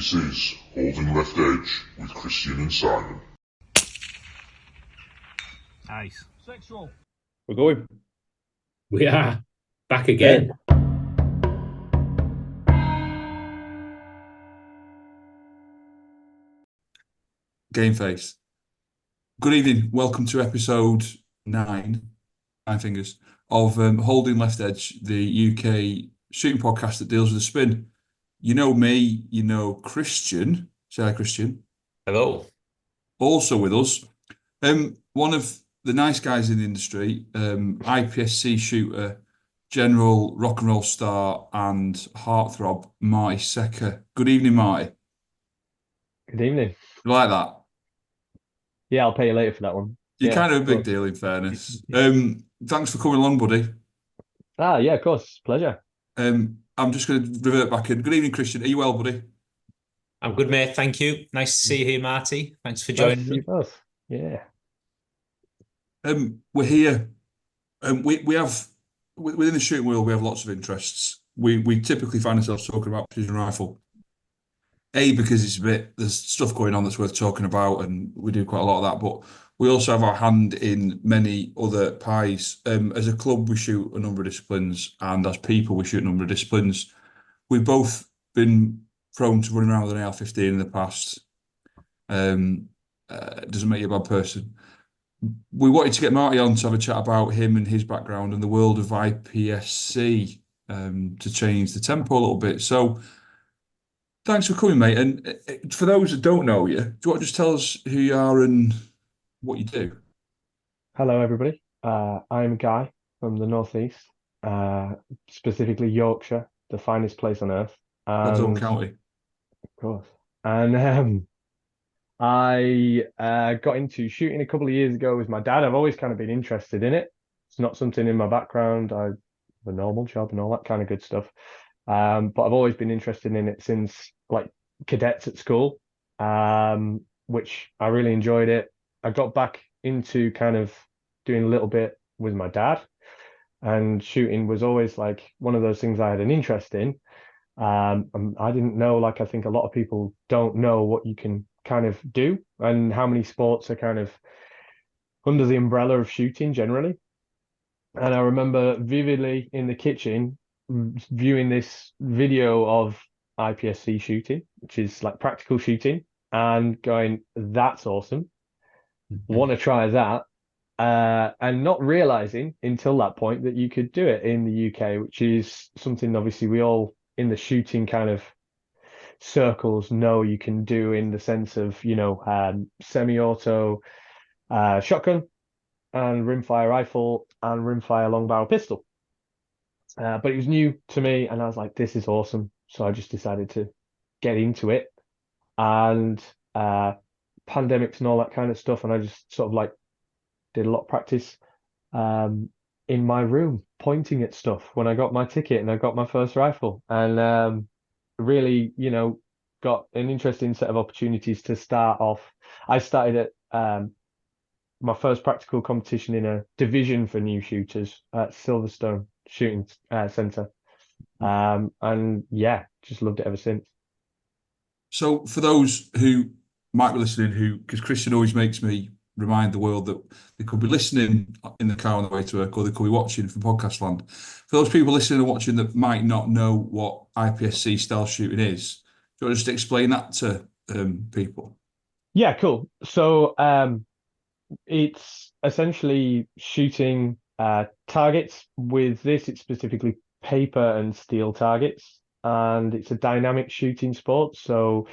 This is Holding Left Edge with Christian and Simon. Nice. Sexual. We're going. We are back again. Game face. Good evening. Welcome to episode 9 fingers, of Holding Left Edge, the UK shooting podcast that deals with the spin. You know me, you know Christian. Say hi, Christian. Hello. Also with us, one of the nice guys in the industry, IPSC shooter, general rock and roll star and heartthrob, Marty Secker. Good evening, Marty. Good evening. You like that? Yeah, I'll pay you later for that one. You're Yeah, kind of a big course. deal, in fairness. Thanks for coming along, buddy. Yeah, of course. Pleasure. I'm just going to revert back in. Good evening, Christian. Are you well, buddy? I'm good, mate. Thank you. Nice to see you here, Marty. Thanks for Nice joining to see you me. both. Yeah. We're here. We have within the shooting world, we have lots of interests. We typically find ourselves talking about precision rifle. Because there's stuff going on that's worth talking about, and we do quite a lot of that. But we also have our hand in many other pies. As a club, we shoot a number of disciplines, and as people, we shoot a number of disciplines. We've both been prone to running around with an AR-15 in the past. Doesn't make you a bad person. We wanted to get Marty on to have a chat about him and his background and the world of IPSC, to change the tempo a little bit. So thanks for coming, mate. And for those that don't know you, do you want to just tell us who you are and what you do? Hello, everybody. I'm Guy from the Northeast, specifically Yorkshire, the finest place on earth. Gladstone And County. of course. And I got into shooting a couple of years ago with my dad. I've always kind of been interested in it. It's not something in my background. I have a normal job and all that kind of good stuff. But I've always been interested in it since like cadets at school, which I really enjoyed it. I got back into kind of doing a little bit with my dad, and shooting was always like one of those things I had an interest in. And I didn't know, like I think a lot of people don't know what you can kind of do and how many sports are kind of under the umbrella of shooting generally. And I remember vividly in the kitchen viewing this video of IPSC shooting, which is like practical shooting, and going, that's awesome. Want to try that. And not realizing until that point that you could do it in the UK, which is something obviously we all in the shooting kind of circles know you can do, in the sense of, semi-auto shotgun and rimfire rifle and rimfire long barrel pistol. But it was new to me, and I was like, this is awesome. So I just decided to get into it, and pandemics and all that kind of stuff. And I just sort of like did a lot of practice in my room, pointing at stuff when I got my ticket and I got my first rifle, and really, got an interesting set of opportunities to start off. I started at my first practical competition in a division for new shooters at Silverstone Shooting Centre. And yeah, just loved it ever since. So for those who might be listening, because Christian always makes me remind the world that they could be listening in the car on the way to work, or they could be watching from podcast land. For those people listening and watching that might not know what IPSC style shooting is, do you want to just explain that to people? Yeah, cool. So it's essentially shooting targets. With this, it's specifically paper and steel targets, and it's a dynamic shooting sport. So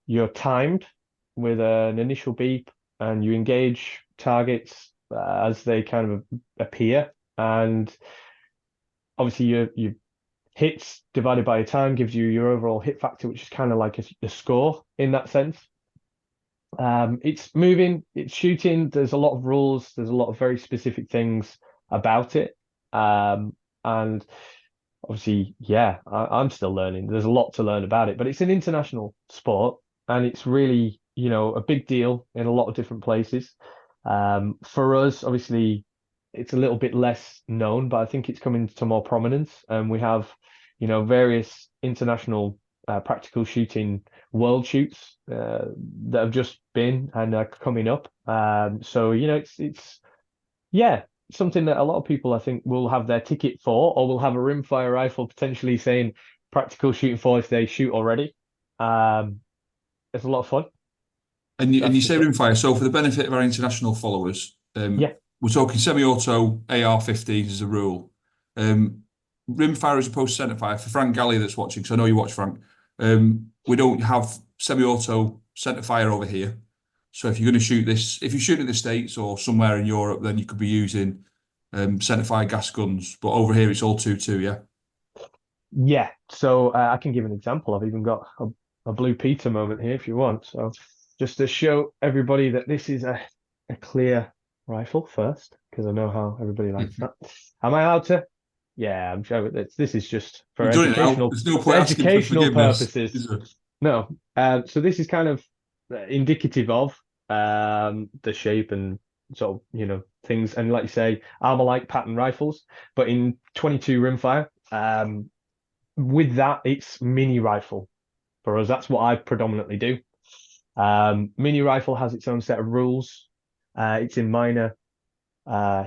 you're timed with an initial beep, and you engage targets as they kind of appear. And obviously, your hits divided by your time gives you your overall hit factor, which is kind of like a score in that sense. It's moving, it's shooting. There's a lot of rules. There's a lot of very specific things about it. And obviously, yeah, I'm still learning. There's a lot to learn about it, but it's an international sport, and it's really, a big deal in a lot of different places. For us, obviously, it's a little bit less known, but I think it's coming to more prominence. And we have, various international practical shooting world shoots that have just been and are coming up. So it's yeah, something that a lot of people I think will have their ticket for, or will have a rimfire rifle potentially saying practical shooting for if they shoot already. It's a lot of fun. And you That's for say sure. rimfire. So for the benefit of our international followers, Yeah. we're talking semi-auto AR-15s as a rule. Rimfire as opposed to centerfire. For Frank Galley that's watching, because I know you watch, Frank. We don't have semi-auto centerfire over here. So if you're going to shoot this, if you shoot in the States or somewhere in Europe, then you could be using centerfire gas guns. But over here, it's all 2.2, yeah. Yeah, so I can give an example. I've even got a Blue Peter moment here if you want. So just to show everybody that this is a clear rifle first, because I know how everybody likes that. Am I allowed to? Yeah, I'm sure this is just for You've done it now. educational There's no point asking for forgiveness, purposes. is there? No, so this is kind of indicative of the shape and sort of things, and like you say, armor-like pattern rifles, but in 22 rimfire. With that, it's mini rifle for us. That's what I predominantly do. Mini rifle has its own set of rules. It's in minor power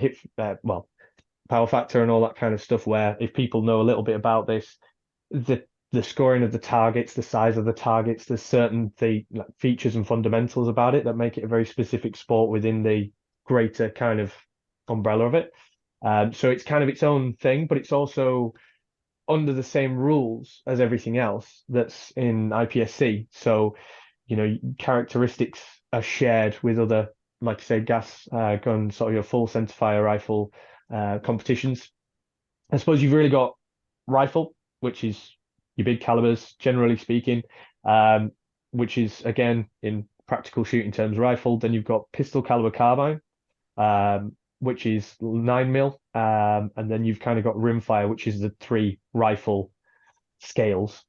factor and all that kind of stuff. Where if people know a little bit about this, the scoring of the targets, the size of the targets, there's certain features and fundamentals about it that make it a very specific sport within the greater kind of umbrella of it. So it's kind of its own thing, but it's also under the same rules as everything else that's in IPSC. So, characteristics are shared with other, like I say, gas gun, sort of your full centerfire rifle competitions. I suppose you've really got rifle, which is your big calibers, generally speaking, which is again in practical shooting terms rifle. Then you've got pistol caliber carbine, which is 9mm, and then you've kind of got rimfire, which is the 3 rifle scales.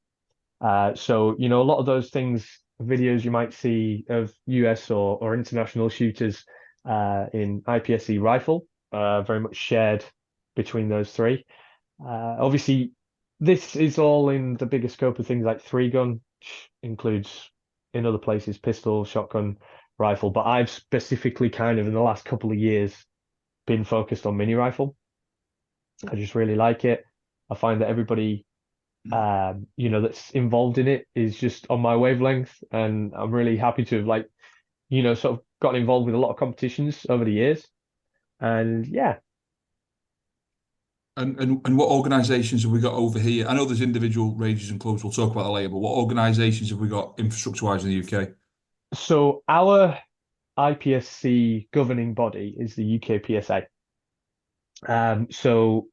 So a lot of those things, videos you might see of US or international shooters in IPSC rifle, very much shared between those 3. Obviously, this is all in the bigger scope of things like 3-gun, which includes in other places pistol, shotgun, rifle. But I've specifically kind of in the last couple of years been focused on mini rifle. I just really like it. I find that everybody that's involved in it is just on my wavelength, and I'm really happy to have sort of gotten involved with a lot of competitions over the years. And yeah. And what organisations have we got over here? I know there's individual ranges and clubs. We'll talk about that later. But what organisations have we got infrastructure-wise in the UK? So our IPSC governing body is the UK PSA. So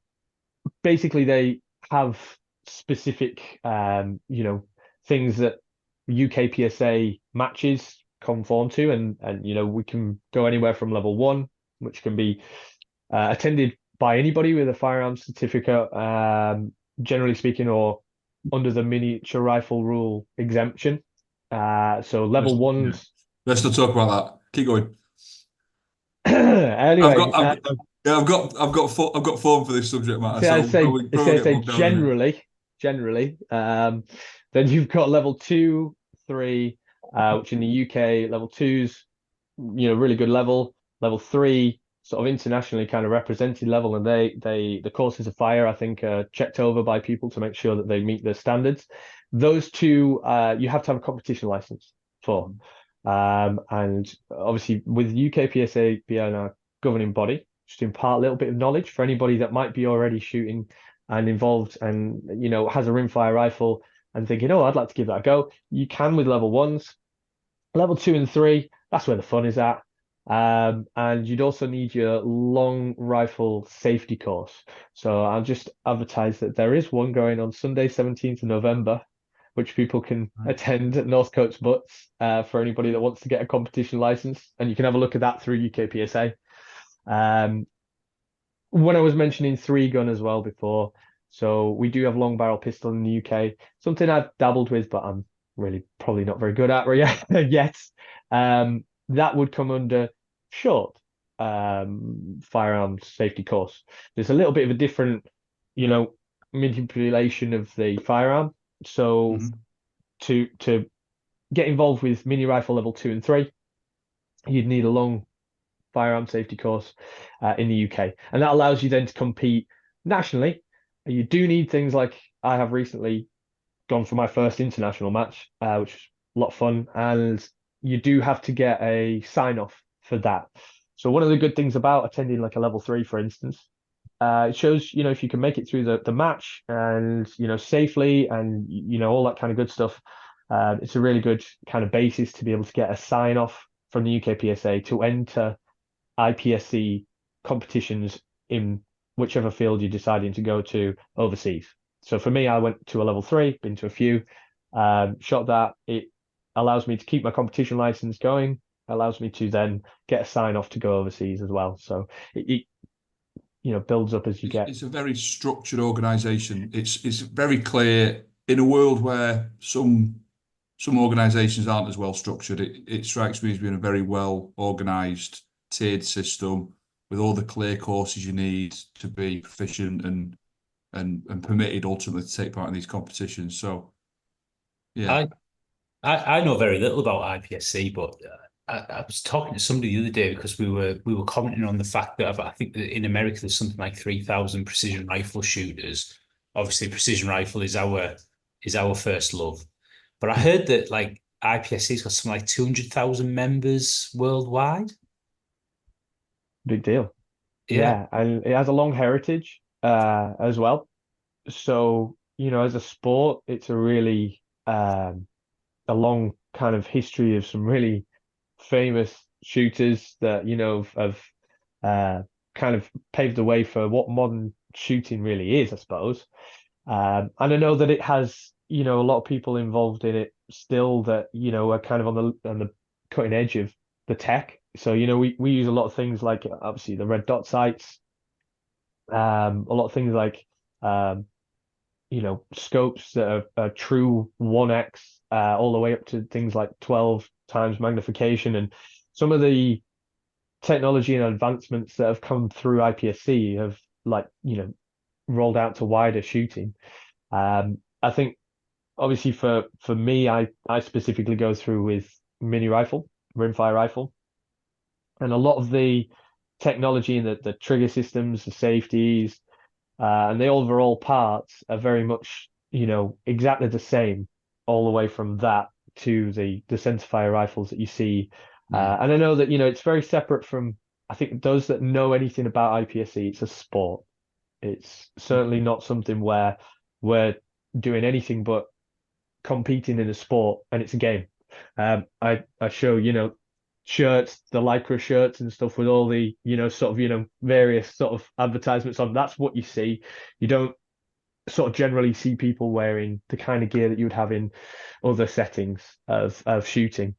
basically they have specific things that UK PSA matches conform to, and we can go anywhere from level 1, which can be attended by anybody with a firearms certificate, generally speaking, or under the miniature rifle rule exemption. So level 1s. Let's not talk about that. Keep going. Anyway, I've got form for this subject matter. I say generally. Then you've got level 2, 3, which in the UK level 2s, really good level. Level 3, sort of internationally kind of represented level, and the courses of fire I think are checked over by people to make sure that they meet the standards. Those 2 you have to have a competition license for. And obviously with UK PSA being our governing body, just to impart a little bit of knowledge for anybody that might be already shooting and involved and has a rimfire rifle and thinking, oh, I'd like to give that a go. You can with level 1s. Level 2 and 3, that's where the fun is at. And you'd also need your long rifle safety course. So I'll just advertise that there is one going on Sunday, 17th of November, which people can attend at Northcote's Butts for anybody that wants to get a competition license. And you can have a look at that through UK PSA. When I was mentioning 3-gun as well before, so we do have long barrel pistol in the UK, something I've dabbled with, but I'm really probably not very good at yet. That would come under short firearms safety course. There's a little bit of a different, manipulation of the firearm. So to get involved with mini rifle level 2 and 3, you'd need a long firearm safety course in the UK, and that allows you then to compete nationally. You do need things like I have recently gone for my first international match, which was a lot of fun, and you do have to get a sign off for that. So one of the good things about attending like a level 3, for instance, it shows, if you can make it through the match and, safely and, all that kind of good stuff. It's a really good kind of basis to be able to get a sign off from the UK PSA to enter IPSC competitions in whichever field you're deciding to go to overseas. So for me, I went to a level 3, been to a few, shot that. It allows me to keep my competition license going, allows me to then get a sign off to go overseas as well. So it builds up as you get. It's a very structured organisation. It's very clear in a world where some organisations aren't as well structured. It strikes me as being a very well organised, tiered system with all the clear courses you need to be proficient and permitted ultimately to take part in these competitions. So, yeah. I know very little about IPSC, but I was talking to somebody the other day because we were commenting on the fact that I think that in America there's something like 3,000 precision rifle shooters. Obviously, precision rifle is our first love, but I heard that like IPSC's got something like 200,000 members worldwide. Big deal. Yeah. And it has a long heritage as well. So, as a sport, it's a really a long kind of history of some really famous shooters that, have kind of paved the way for what modern shooting really is, I suppose. And I know that it has, a lot of people involved in it still that, are kind of on the cutting edge of the tech. So, we use a lot of things like obviously the red dot sights, a lot of things like scopes that are true 1x, all the way up to things like 12 times magnification, and some of the technology and advancements that have come through IPSC have rolled out to wider shooting. I think obviously for me, I specifically go through with mini rifle, rimfire rifle, and a lot of the technology and the trigger systems, the safeties, and the overall parts are very much, exactly the same all the way from that to the centerfire rifles that you see. And I know that, it's very separate from, I think, those that know anything about IPSC. It's a sport. It's certainly not something where we're doing anything but competing in a sport, and it's a game. I show, shirts, the Lycra shirts and stuff with all the, various sort of advertisements on. That's what you see. You don't sort of generally see people wearing the kind of gear that you would have in other settings of shooting.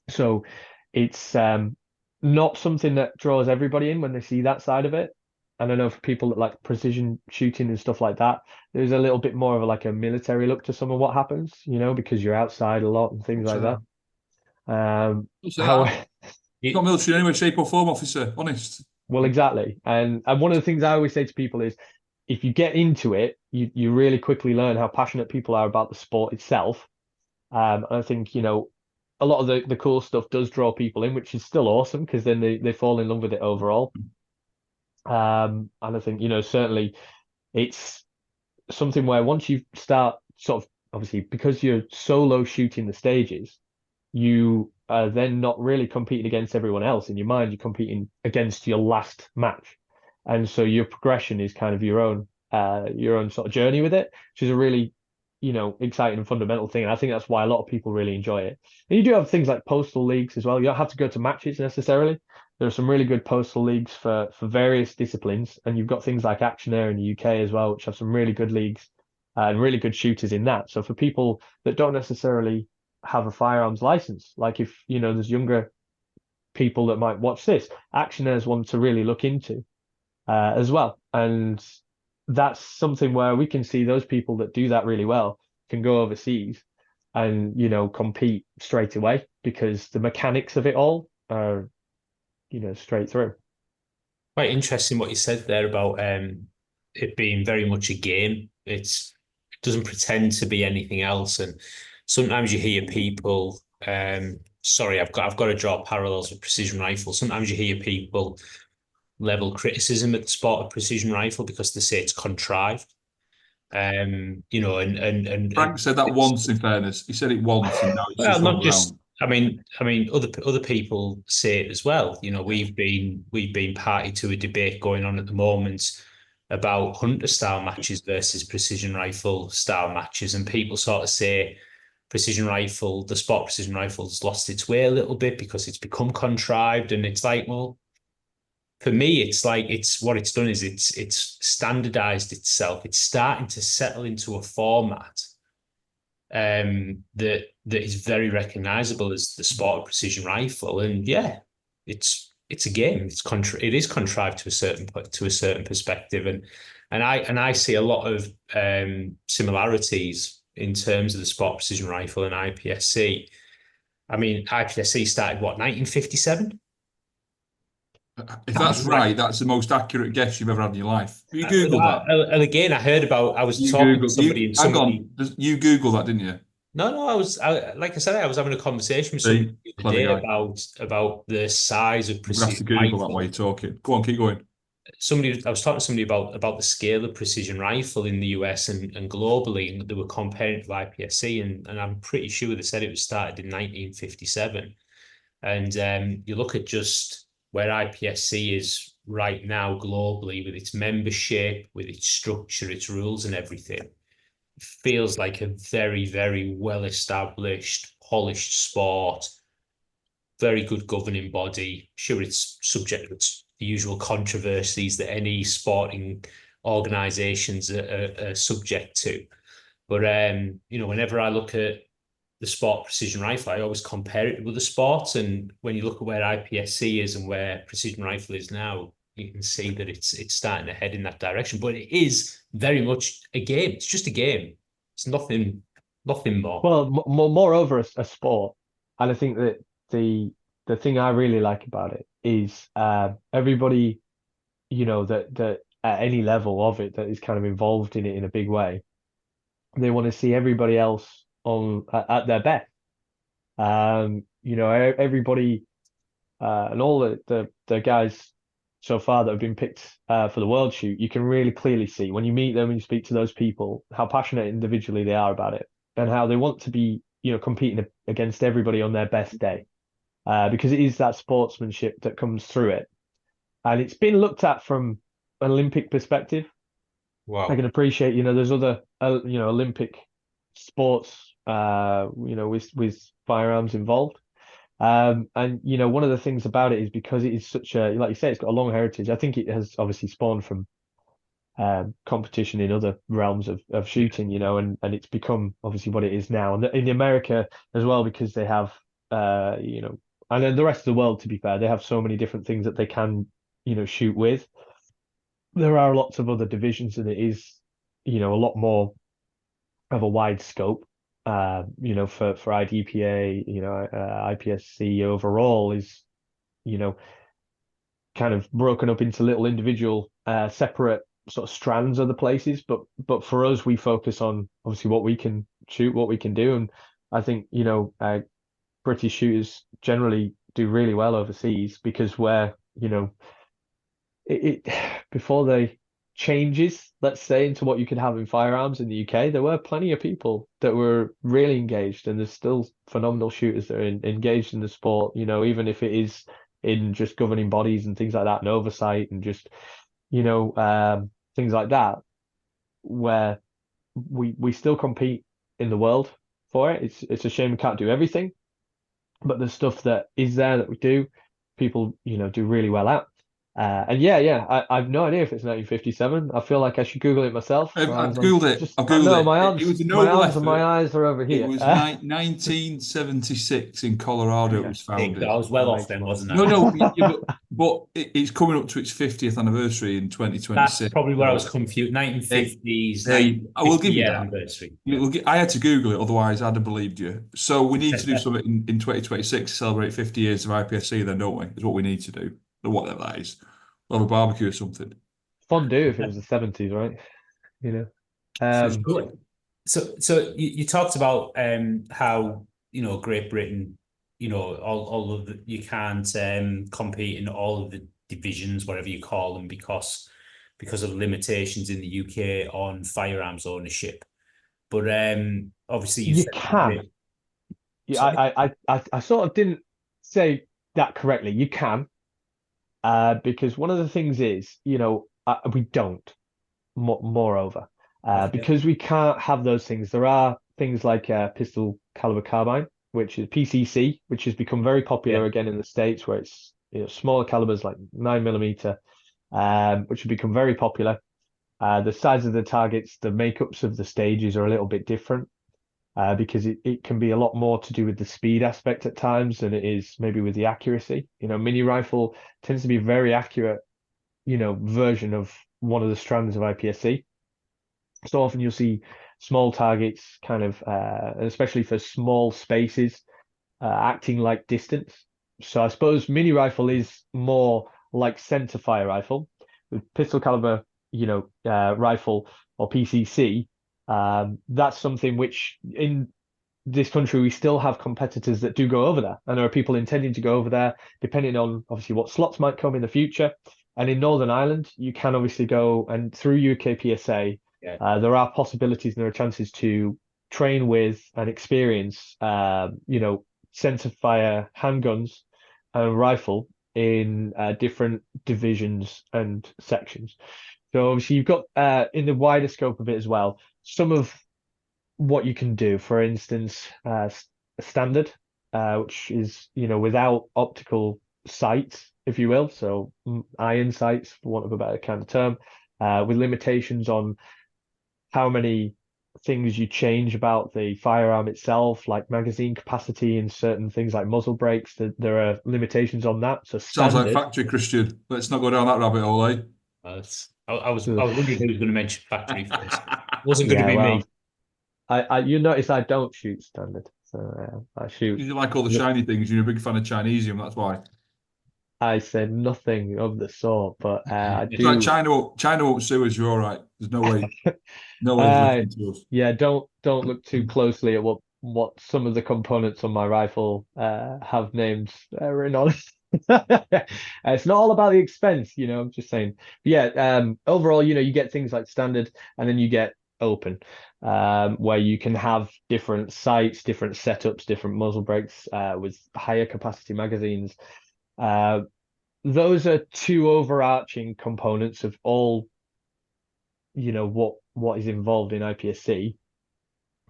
So it's not something that draws everybody in when they see that side of it. And I know for people that like precision shooting and stuff like that, there's a little bit more of a military look to some of what happens, because you're outside a lot and things like that. How It's not military in any way, shape, or form, officer. Honest. Well, exactly. And one of the things I always say to people is, if you get into it, you really quickly learn how passionate people are about the sport itself. I think, a lot of the cool stuff does draw people in, which is still awesome because then they fall in love with it overall. And I think, certainly it's something where once you start sort of, obviously, because you're solo shooting the stages, you are then not really competing against everyone else. In your mind, you're competing against your last match. And so your progression is kind of your own sort of journey with it, which is a really, exciting and fundamental thing. And I think that's why a lot of people really enjoy it. And you do have things like postal leagues as well. You don't have to go to matches necessarily. There are some really good postal leagues for various disciplines. And you've got things like Action Air in the UK as well, which have some really good leagues and really good shooters in that. So for people that don't necessarily have a firearms license, like if, there's younger people that might watch this, Action Air is one to really look into as well. And that's something where we can see those people that do that really well can go overseas and, compete straight away because the mechanics of it all are, straight through. Quite interesting what you said there about it being very much a game. It doesn't pretend to be anything else. And sometimes you hear people, sorry, I've got to draw parallels with precision rifle. Sometimes you hear people level criticism at the sport of precision rifle because they say it's contrived. You know, and Frank said that once, in fairness. He said it once, and now it's well, just not run just. around. I mean, other people say it as well. You know, we've been party to a debate going on at the moment about hunter style matches versus precision rifle style matches, and people sort of say precision rifle, the sport precision rifle's lost its way a little bit because it's become contrived, and it's like, well, for me, it's like it's what it's done is it's standardized itself. It's starting to settle into a format that is very recognizable as the sport of precision rifle. And yeah, it's a game. It is contrived to a certain perspective, and I see a lot of similarities in terms of the sport of precision rifle and IPSC. I mean, IPSC started what, 1957? If that's right, that's the most accurate guess you've ever had in your life. You Uh, Googled that. And again, I was You talking to Googled. somebody, and Hang somebody. on. You Googled that, didn't you? No, like I said, I was having a conversation with somebody See, the other clever day guy. about the size of We're gonna have to precision Google that while rifle. you're talking. Go on, keep going. I was talking to somebody about the scale of precision rifle in the US and globally, and they were comparing it to IPSC, and I'm pretty sure they said it was started in 1957. And you look at just where IPSC is right now globally with its membership, with its structure, its rules, and everything. It feels like a very, very well established, polished sport, very good governing body. Sure, it's subject to the usual controversies that any sporting organisations are subject to. But you know, whenever I look at the sport precision rifle, I always compare it with the sports. And when you look at where IPSC is and where precision rifle is now, you can see that it's starting to head in that direction. But it is very much a game. It's just a game. It's nothing more. Well, moreover, a sport, and I think that the thing I really like about it is everybody, that at any level of it that is kind of involved in it in a big way, they want to see everybody else on at their best. Everybody and all the guys so far that have been picked for the World Shoot, you can really clearly see when you meet them and you speak to those people how passionate individually they are about it and how they want to be, competing against everybody on their best day, because it is that sportsmanship that comes through it, and it's been looked at from an Olympic perspective. Wow. I can appreciate, there's other, Olympic sports, with firearms involved. And one of the things about it is because it is such a, like you say, it's got a long heritage. I think it has obviously spawned from competition in other realms of shooting, and it's become obviously what it is now. And in America as well, because they have, and then the rest of the world, to be fair, they have so many different things that they can, shoot with. There are lots of other divisions, and it is, a lot more of a wide scope. For IDPA, IPSC overall is, kind of broken up into little individual, separate sort of strands of the places. But for us, we focus on obviously what we can shoot, what we can do, and I think British shooters generally do really well overseas because we're it before they changes, let's say, into what you could have in firearms in the UK, there were plenty of people that were really engaged, and there's still phenomenal shooters that are engaged in the sport, even if it is in just governing bodies and things like that and oversight and just, things like that, where we still compete in the world for it. It's a shame we can't do everything, but the stuff that is there that we do, people, do really well at. And I've no idea if it's 1957. I feel like I should Google it myself. I've Googled it. I've Googled it. It was a My noble arms and my effort. eyes are over It here. was 1976 in Colorado. It was founded. I was well That off makes then, more wasn't I? No, but it's coming up to its 50th anniversary in 2026. That's probably where I was confused. 1950s, I will give you 1950 that. anniversary. I had to Google it, otherwise I'd have believed you. So we need to do something in 2026 to celebrate 50 years of IPSC, then, don't we? Is what we need to do. Or whatever that is. We'll have a barbecue or something. Fondue if it was the 70s, right? For Um, sure. So you talked about how Great Britain, all of you can't compete in all of the divisions, whatever you call them, because of limitations in the UK on firearms ownership. But obviously you You said can. Yeah, sorry? I sort of didn't say that correctly. You can, because one of the things is, we don't. Moreover, Okay. because we can't have those things, there are things like pistol caliber carbine, which is PCC, which has become very Yeah. popular again in the States, where it's smaller calibers like 9mm, which have become very popular. The size of the targets, the makeups of the stages are a little bit different, because it can be a lot more to do with the speed aspect at times than it is maybe with the accuracy. Mini rifle tends to be a very accurate, version of one of the strands of IPSC. So often you'll see small targets kind of, especially for small spaces, acting like distance. So I suppose mini rifle is more like center fire rifle with pistol caliber, rifle or PCC. That's something which in this country we still have competitors that do go over there, and there are people intending to go over there, depending on obviously what slots might come in the future. And in Northern Ireland, you can obviously go and through UK PSA, Yeah. there are possibilities and there are chances to train with and experience, center fire handguns and rifle in different divisions and sections. So obviously you've got in the wider scope of it as well, some of what you can do. For instance, standard, which is without optical sights, if you will, so iron sights, for want of a better kind of term, with limitations on how many things you change about the firearm itself, like magazine capacity and certain things like muzzle brakes. There are limitations on that. So Sounds like standard. factory, Christian. Let's not go down that rabbit hole, eh? I was wondering who was going to mention factory first. Wasn't going to Yeah, be well, me. you notice I don't shoot standard, so I shoot. You like all the shiny things. You're a big fan of chinesium. That's why. I said nothing of the sort, but I It's like do. China won't sue us. You're all right. There's no way. No way they're Uh, listening to us. yeah, don't look too closely at what some of the components on my rifle have names written on it. It's not all about the expense, I'm just saying. But yeah, overall, you get things like standard, and then you get open, where you can have different sights, different setups, different muzzle brakes, with higher capacity magazines. Uh, those are two overarching components of all, what is involved in IPSC.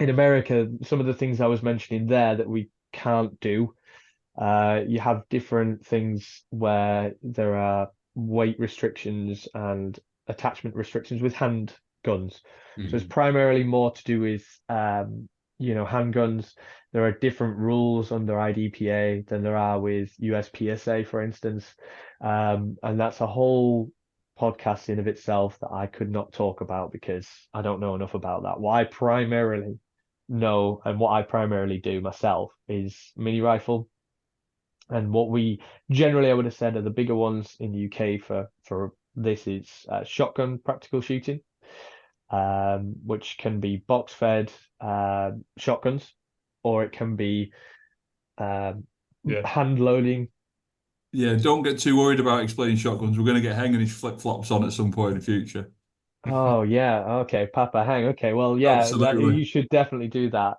In America, some of the things I was mentioning there that we can't do, you have different things where there are weight restrictions and attachment restrictions with handguns. So it's primarily more to do with, handguns. There are different rules under IDPA than there are with USPSA, for instance. And that's a whole podcast in of itself that I could not talk about because I don't know enough about that. What I primarily know and what I primarily do myself is mini rifle. And what we generally, I would have said, are the bigger ones in the UK for this is shotgun practical shooting, which can be box fed shotguns, or it can be Yeah. hand loading. Yeah, don't get too worried about explaining shotguns. We're going to get Heng and his flip flops on at some point in the future. Oh yeah, okay, Papa Hang. Okay, well, yeah, that Absolutely. you should definitely do that.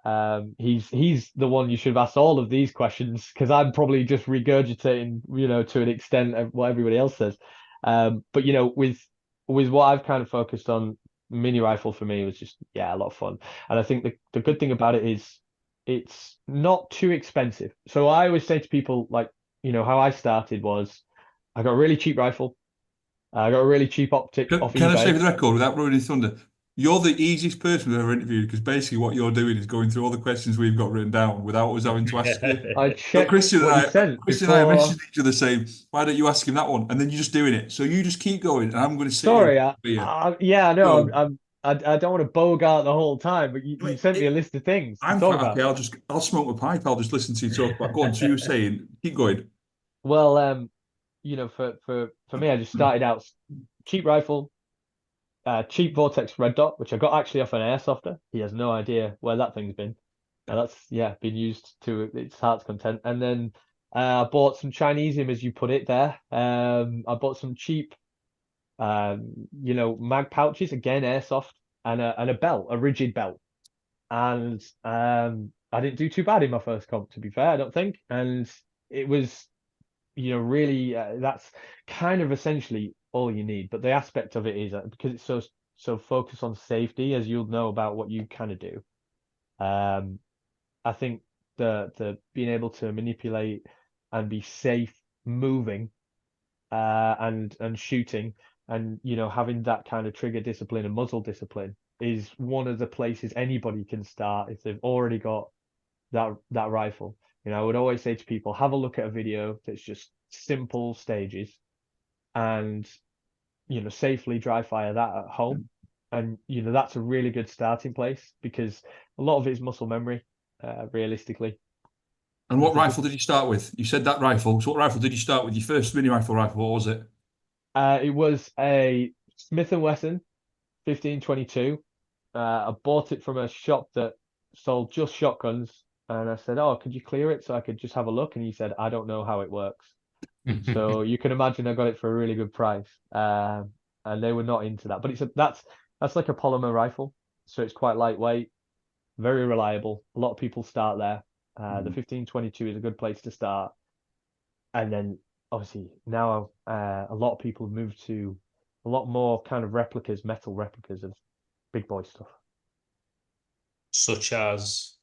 He's the one you should have asked all of these questions because I'm probably just regurgitating, to an extent of what everybody else says. But with what I've kind of focused on, mini rifle for me was just a lot of fun, and I think the good thing about it is it's not too expensive. So I always say to people like, how I started was I got a really cheap rifle. I got a really cheap optic off Can I say for eBay. the record, without ruining thunder, you're the easiest person we've ever interviewed because basically what you're doing is going through all the questions we've got written down without us having to ask you. I So checked what you sent Christian and I are before. messaging each other saying, "Why don't you ask him that one?" And then you're just doing it. So you just keep going, and I'm going to sit here Sorry, for you. yeah, I know. So I don't want to bogart the whole time, but I you mean, sent me a list of things to I'm talk quite about. okay. I'll smoke my pipe. I'll just listen to you talk about. Go on. So you were saying, keep going. Well, for me, I just started out cheap rifle, cheap Vortex red dot, which I got actually off an airsofter. He has no idea where that thing's been. That's been used to its heart's content. And then I bought some chinesium, as you put it there. I bought some cheap, mag pouches, again airsoft, and a belt, a rigid belt. And I didn't do too bad in my first comp, to be fair, I don't think. And it was, really that's kind of essentially all you need. But the aspect of it is because it's so focused on safety, as you'll know about what you kind of do. I think the being able to manipulate and be safe moving and shooting and having that kind of trigger discipline and muzzle discipline is one of the places anybody can start if they've already got that rifle. I would always say to people, have a look at a video that's just simple stages and safely dry fire that at home. And that's a really good starting place because a lot of it is muscle memory, realistically. And what rifle did you start with? You said that rifle. So what rifle did you start with? Your first mini rifle, what was it? It was a Smith & Wesson 1522. I bought it from a shop that sold just shotguns, and I said, "Oh, could you clear it so I could just have a look?" And he said, "I don't know how it works." So you can imagine I got it for a really good price, and they were not into that. But that's like a polymer rifle, so it's quite lightweight, very reliable. A lot of people start there. The 1522 is a good place to start, and then obviously now a lot of people have moved to a lot more kind of replicas, metal replicas of big boy stuff. Such as?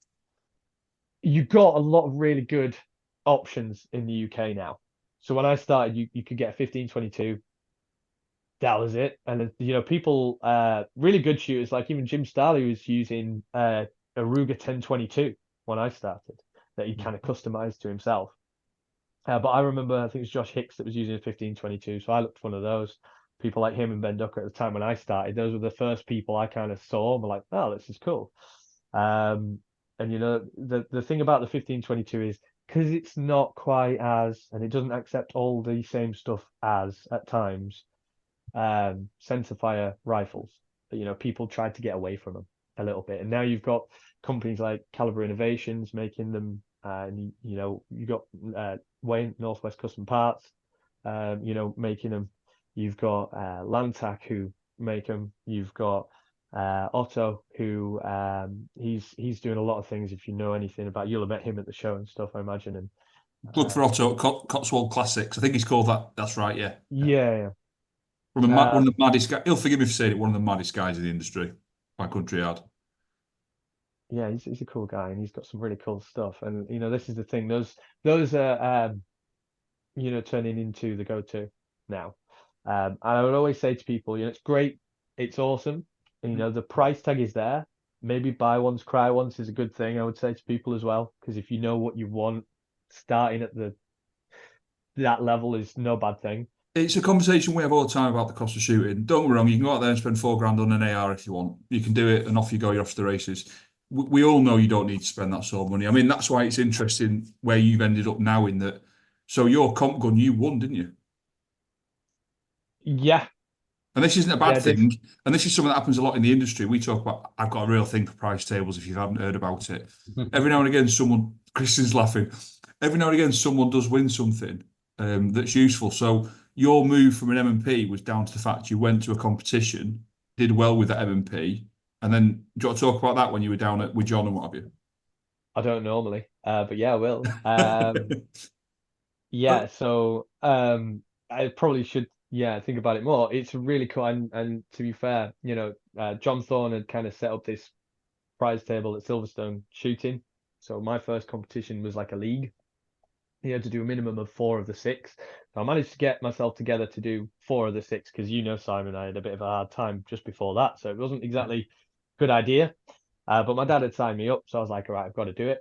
You've got a lot of really good options in the UK now. So when I started, you could get a 1522. That was it. And people, really good shooters, like even Jim Starley was using a Ruger 1022 when I started, that he kind of customized to himself. But I remember, I think it was Josh Hicks that was using a 1522. So I looked for one of those. People like him and Ben Ducker at the time when I started, those were the first people I kind of saw and were like, oh, this is cool. And the thing about the 1522 is because it's not quite as, and it doesn't accept all the same stuff as at times, centerfire rifles. People tried to get away from them a little bit, and now you've got companies like Caliber Innovations making them, and you got Wayne Northwest Custom Parts, making them. You've got Lantac who make them. You've got Otto, who he's doing a lot of things. If you know anything about, you'll have met him at the show and stuff, I imagine. And look for Otto Cotswold Classics. I think he's called that. That's right. Yeah. Yeah. One of the maddest guys. He'll forgive me for saying it. One of the maddest guys in the industry by country yard. Yeah, he's a cool guy, and he's got some really cool stuff. And this is the thing; those are turning into the go-to now. And I would always say to people, it's great, it's awesome. And, the price tag is there. Maybe buy once, cry once is a good thing. I would say to people as well, because if you know what you want, starting at that level is no bad thing. It's a conversation we have all the time about the cost of shooting. Don't get me wrong, you can go out there and spend $4,000 on an AR if you want. You can do it, and off you go. You're off to the races. We all know you don't need to spend that sort of money. I mean, that's why it's interesting where you've ended up now in that. So your comp gun, you won, didn't you? Yeah. And this isn't a bad thing. And this is something that happens a lot in the industry. We talk about, I've got a real thing for price tables if you haven't heard about it. Every now and again, Christian's laughing. Every now and again, someone does win something that's useful. So your move from an M&P was down to the fact you went to a competition, did well with that M&P. And then, do you want to talk about that when you were down with John and what have you? I don't normally, but yeah, I will. Yeah, so I probably should, think about it more. It's really cool, and to be fair, John Thorne had kind of set up this prize table at Silverstone shooting. So my first competition was like a league. You had to do a minimum of 4 of the 6. So I managed to get myself together to do 4 of the 6 because Simon, I had a bit of a hard time just before that, so it wasn't exactly a good idea. But my dad had signed me up, so I was like, all right, I've got to do it.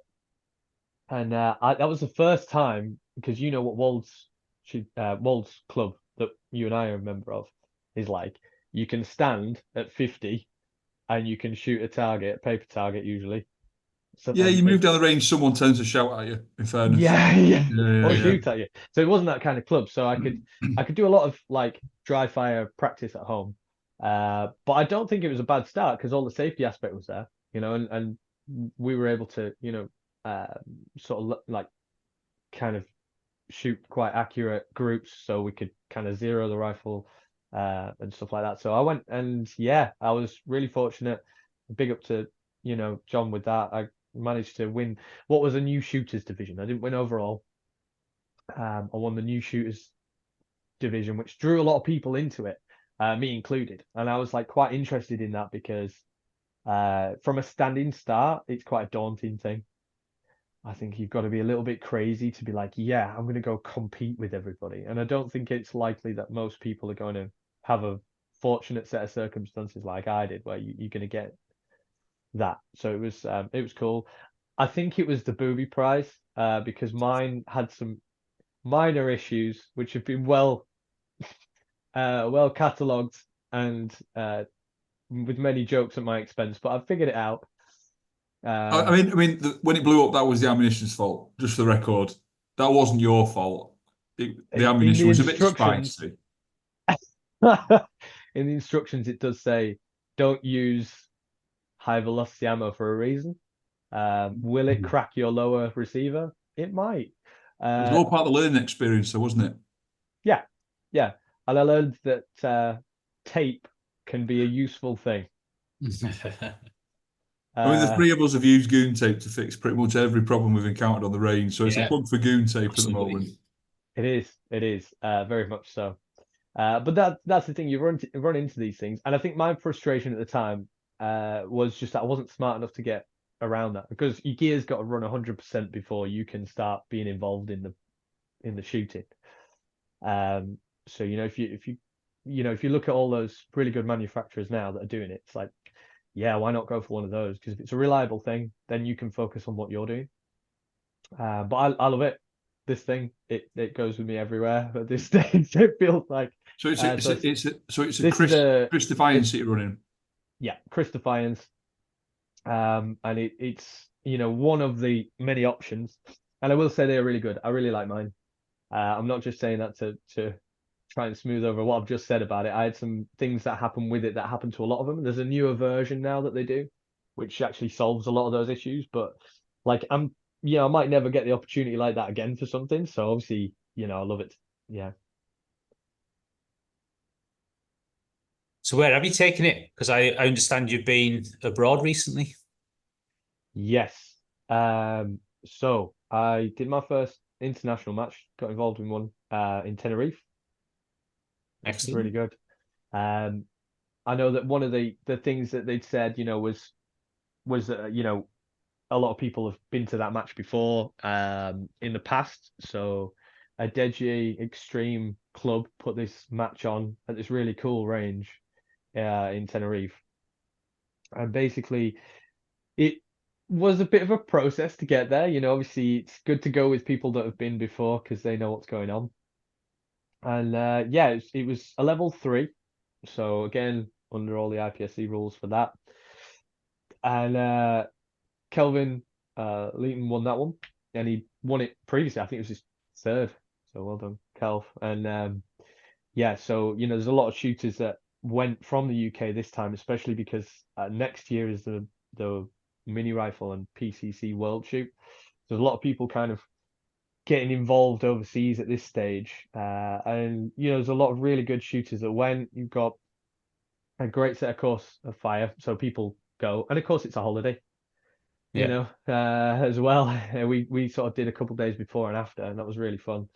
And that was the first time, because what Wold's club that you and I are a member of is like, you can stand at 50 and you can shoot a target, a paper target usually. Yeah, you move down the range, someone tends to shout at you, in fairness. Yeah. Or shoot at you. So it wasn't that kind of club. So I could do a lot of like dry fire practice at home. But I don't think it was a bad start because all the safety aspect was there, and we were able to, sort of like kind of shoot quite accurate groups so we could kind of zero the rifle and stuff like that. So I went and yeah, I was really fortunate. Big up to, John with that. I managed to win what was a new shooters division. I didn't win overall. I won the new shooters division, which drew a lot of people into it, me included. And I was like quite interested in that because from a standing start, it's quite a daunting thing. I think you've got to be a little bit crazy to be like, yeah, I'm going to go compete with everybody. And I don't think it's likely that most people are going to have a fortunate set of circumstances like I did, where you're going to get that. So it was cool. I think it was the booby prize because mine had some minor issues which have been well catalogued and with many jokes at my expense, but I've figured it out. When it blew up, that was the ammunition's fault. Just for the record, that wasn't your fault. The In the ammunition was a bit instructions, spicy. in the instructions, it does say don't use high velocity ammo for a reason. Will it crack your lower receiver? It might. It was all part of the learning experience, though, wasn't it? Yeah, yeah. And I learned that tape can be a useful thing. The three of us have used goon tape to fix pretty much every problem we've encountered on the range. So it's a plug for goon tape Absolutely. at the moment. It is, very much so. But that's the thing, you run into these things. And I think my frustration at the time was just that I wasn't smart enough to get around that because your gear's got to run 100% before you can start being involved in the shooting. So if you look at all those really good manufacturers now that are doing it, it's like, yeah, why not go for one of those? Because if it's a reliable thing, then you can focus on what you're doing. But I love it. This thing, it goes with me everywhere at this stage. It feels like it's a Chris Defiance that you're running. Yeah, Chris Defiance. And it's one of the many options. And I will say they are really good. I really like mine. I'm not just saying that to try and smooth over what I've just said about it. I had some things that happen with it that happen to a lot of them. There's a newer version now that they do, which actually solves a lot of those issues. But like I might never get the opportunity like that again for something. So obviously, I love it. Yeah. So where have you taken it? Because I understand you've been abroad recently. Yes. So I did my first international match, got involved in one in Tenerife. Excellent. Really good. I know that one of the things that they'd said, was that, a lot of people have been to that match before in the past. So a Deji Extreme Club put this match on at this really cool range in Tenerife. And basically it was a bit of a process to get there. Obviously it's good to go with people that have been before because they know what's going on. And it was a level 3. So again, under all the IPSC rules for that. And Kelvin Leeton won that one. And he won it previously. I think it was his third. So well done, Kelv. And so there's a lot of shooters that went from the UK this time, especially because next year is the mini rifle and PCC World Shoot. There's a lot of people kind of getting involved overseas at this stage. And there's a lot of really good shooters that went. You've got a great set of course of fire, so people go, and of course it's a holiday. As well. We sort of did a couple of days before and after, and that was really fun.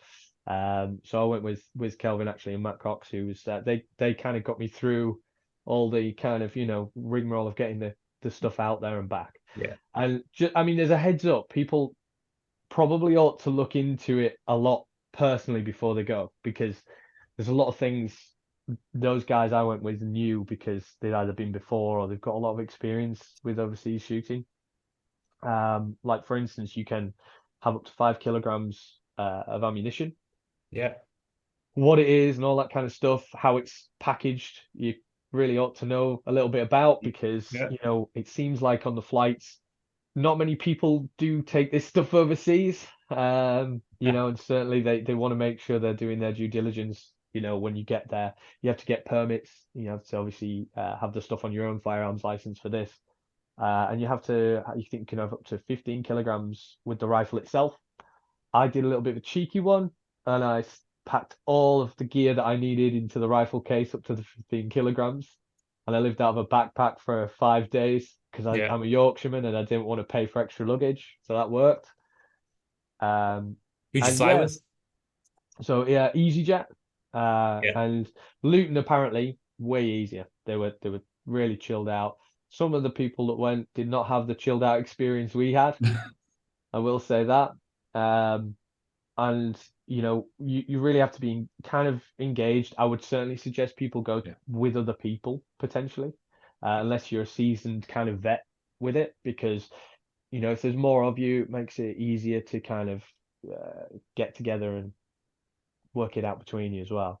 So I went with Kelvin actually and Matt Cox, who was they kind of got me through all the kind of rigmarole of getting the stuff out there and back. Yeah. And there's a heads up, people probably ought to look into it a lot personally before they go, because there's a lot of things those guys I went with knew because they'd either been before or they've got a lot of experience with overseas shooting. Like for instance, you can have up to 5 kilograms of ammunition. Yeah. What it is and all that kind of stuff, how it's packaged, you really ought to know a little bit about, because it seems like on the flights, not many people do take this stuff overseas. And certainly they want to make sure they're doing their due diligence when you get there, you have to get permits. You have to obviously have the stuff on your own firearms license for this. And you think you can have up to 15 kilograms with the rifle itself. I did a little bit of a cheeky one, and I packed all of the gear that I needed into the rifle case up to the 15 kilograms. And I lived out of a backpack for 5 days because I'm a Yorkshireman and I didn't want to pay for extra luggage. So that worked. Who'd you And fly with? So yeah, EasyJet. Yeah. And Luton apparently way easier. They were really chilled out. Some of the people that went did not have the chilled out experience we had. I will say that. And you really have to be kind of engaged. I would certainly suggest people go with other people potentially, unless you're a seasoned kind of vet with it, because if there's more of you, it makes it easier to kind of get together and work it out between you as well.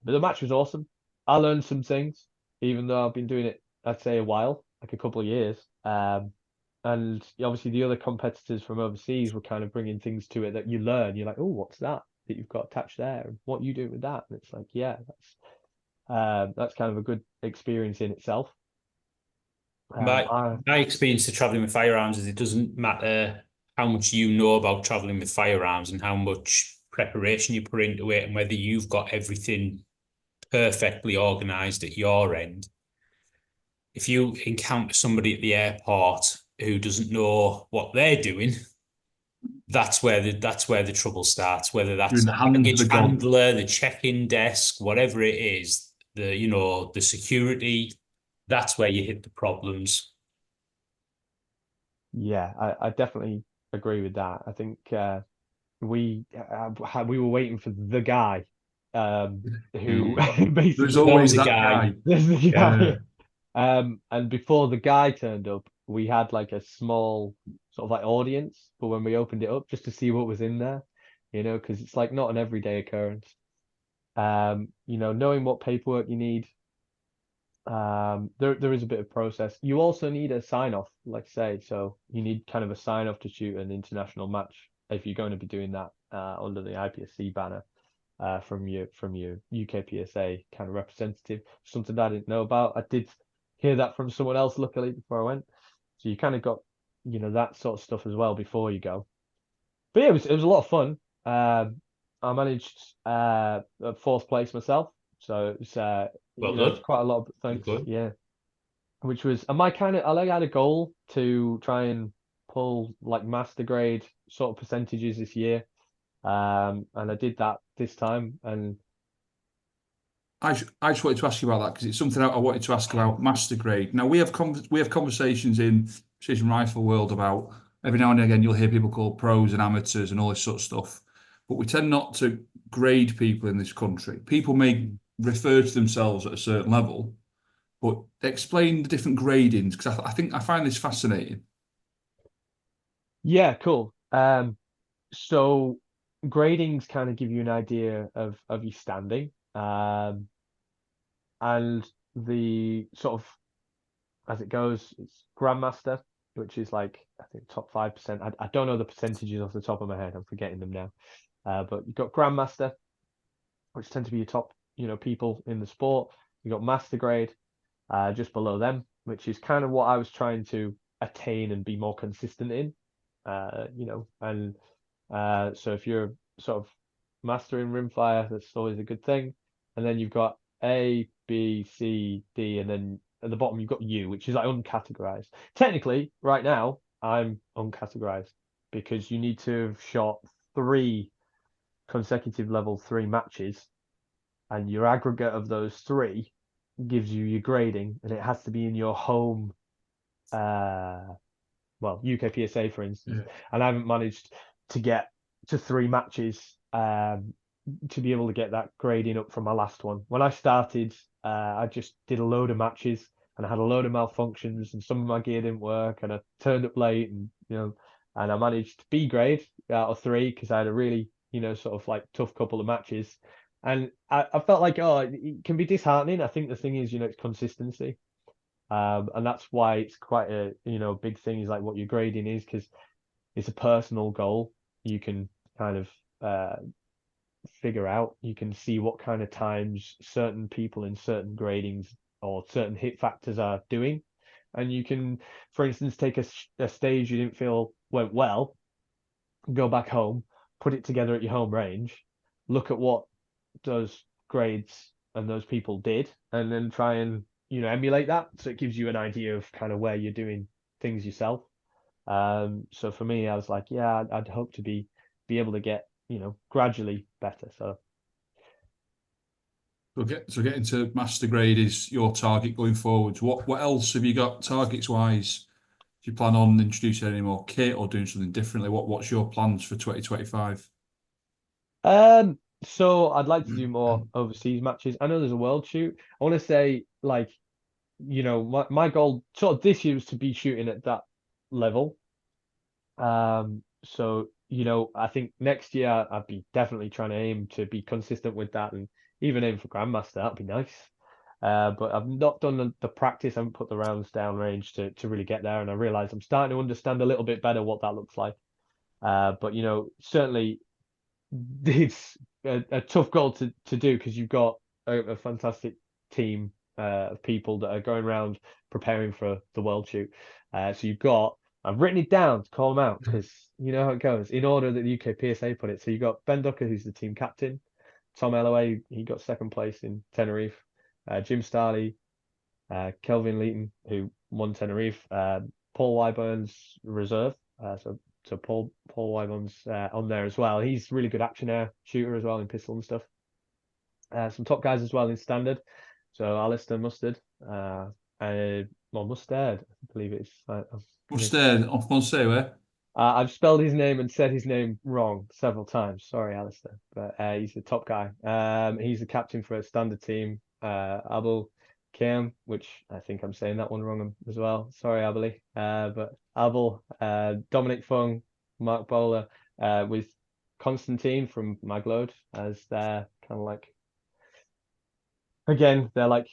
But the match was awesome. I learned some things, even though I've been doing it, I'd say, a while, like a couple of years. And obviously the other competitors from overseas were kind of bringing things to it that you learn. You're like, oh, what's that you've got attached there? And what are you doing with that? And it's like, yeah, that's kind of a good experience in itself. My experience of traveling with firearms is it doesn't matter how much you know about traveling with firearms and how much preparation you put into it and whether you've got everything perfectly organized at your end. If you encounter somebody at the airport who doesn't know what they're doing, that's where the trouble starts. Whether that's the baggage handler, the check-in desk, whatever it is, the security, that's where you hit the problems. Yeah, I definitely agree with that. I think we were waiting for the guy who basically there's always that guy. There's the guy. And before the guy turned up, we had like a small sort of like audience, but when we opened it up just to see what was in there, because it's like not an everyday occurrence. Knowing what paperwork you need. There is a bit of process. You also need a sign off, like I say, so you need kind of a sign off to shoot an international match if you're going to be doing that under the IPSC banner from your UK PSA kind of representative. Something that I didn't know about. I did hear that from someone else, luckily, before I went. So you kind of got that sort of stuff as well before you go. But yeah, it was a lot of fun. I managed fourth place myself, so it was it's quite a lot of things. Yeah, which was I had a goal to try and pull like master grade sort of percentages this year, and I did that this time. And I just wanted to ask you about that because it's something I wanted to ask about master grade. Now we have conversations in precision rifle world about every now and again you'll hear people called pros and amateurs and all this sort of stuff, but we tend not to grade people in this country. People may refer to themselves at a certain level, but explain the different gradings because I find this fascinating. Yeah, cool. So gradings kind of give you an idea of your standing. And the sort of as it goes, it's Grandmaster, which is like I think top 5%. I don't know the percentages off the top of my head. I'm forgetting them now. But you've got Grandmaster, which tend to be your top, people in the sport. You got Master Grade, just below them, which is kind of what I was trying to attain and be more consistent in. And so if you're sort of mastering rimfire, that's always a good thing. And then you've got A, B, C, D, and then at the bottom you've got U, which is like uncategorized. Technically, right now I'm uncategorized because you need to have shot 3 consecutive level 3 matches, and your aggregate of those 3 gives you your grading, and it has to be in your home UK PSA, for instance. And I haven't managed to get to 3 matches to be able to get that grading up from my last one. When I started, I just did a load of matches and I had a load of malfunctions and some of my gear didn't work and I turned up late and and I managed B grade out of 3 because I had a really sort of like tough couple of matches. And I felt like, it can be disheartening. I think the thing is, it's consistency. And that's why it's quite a big thing is like what your grading is, because it's a personal goal. You can kind of figure out. You can see what kind of times certain people in certain gradings or certain hit factors are doing. And you can, for instance, take a stage you didn't feel went well, go back home, put it together at your home range, look at what those grades and those people did, and then try and, emulate that. So it gives you an idea of kind of where you're doing things yourself. So for me, I was like, yeah, I'd hope to be able to get, gradually better. So getting to master grade is your target going forwards. What else have you got targets wise? Do you plan on introducing any more kit or doing something differently? What's your plans for 2025? So I'd like to do more overseas matches. I know there's a world shoot. I want to say, like, my goal sort of this year was to be shooting at that level. So, I think next year I'd be definitely trying to aim to be consistent with that and even aim for Grandmaster. That'd be nice. But I've not done the practice. I haven't put the rounds down range to really get there. And I realize I'm starting to understand a little bit better what that looks like. But, certainly it's a tough goal to do because you've got a fantastic team of people that are going around preparing for the world shoot. So I've written it down to call them out because you know how it goes in order that the UK PSA put it. So you've got Ben Ducker, who's the team captain, Tom Ellaway, he got second place in Tenerife, Jim Starley, Kelvin Leeton, who won Tenerife, Paul Wyburn's reserve. So Paul Wyburn's on there as well. He's really good action air shooter as well in pistol and stuff. Some top guys as well in standard. So Alistair Mustard, Mustard, I believe it's. Mustard, off Monse, where? I've spelled his name and said his name wrong several times. Sorry, Alistair, but he's the top guy. He's the captain for a standard team. Abel Cam, which I think I'm saying that one wrong as well. Sorry, Abeli. But Abel, Dominic Fung, Mark Bowler, with Constantine from Maglode as their kind of like, again, they're like,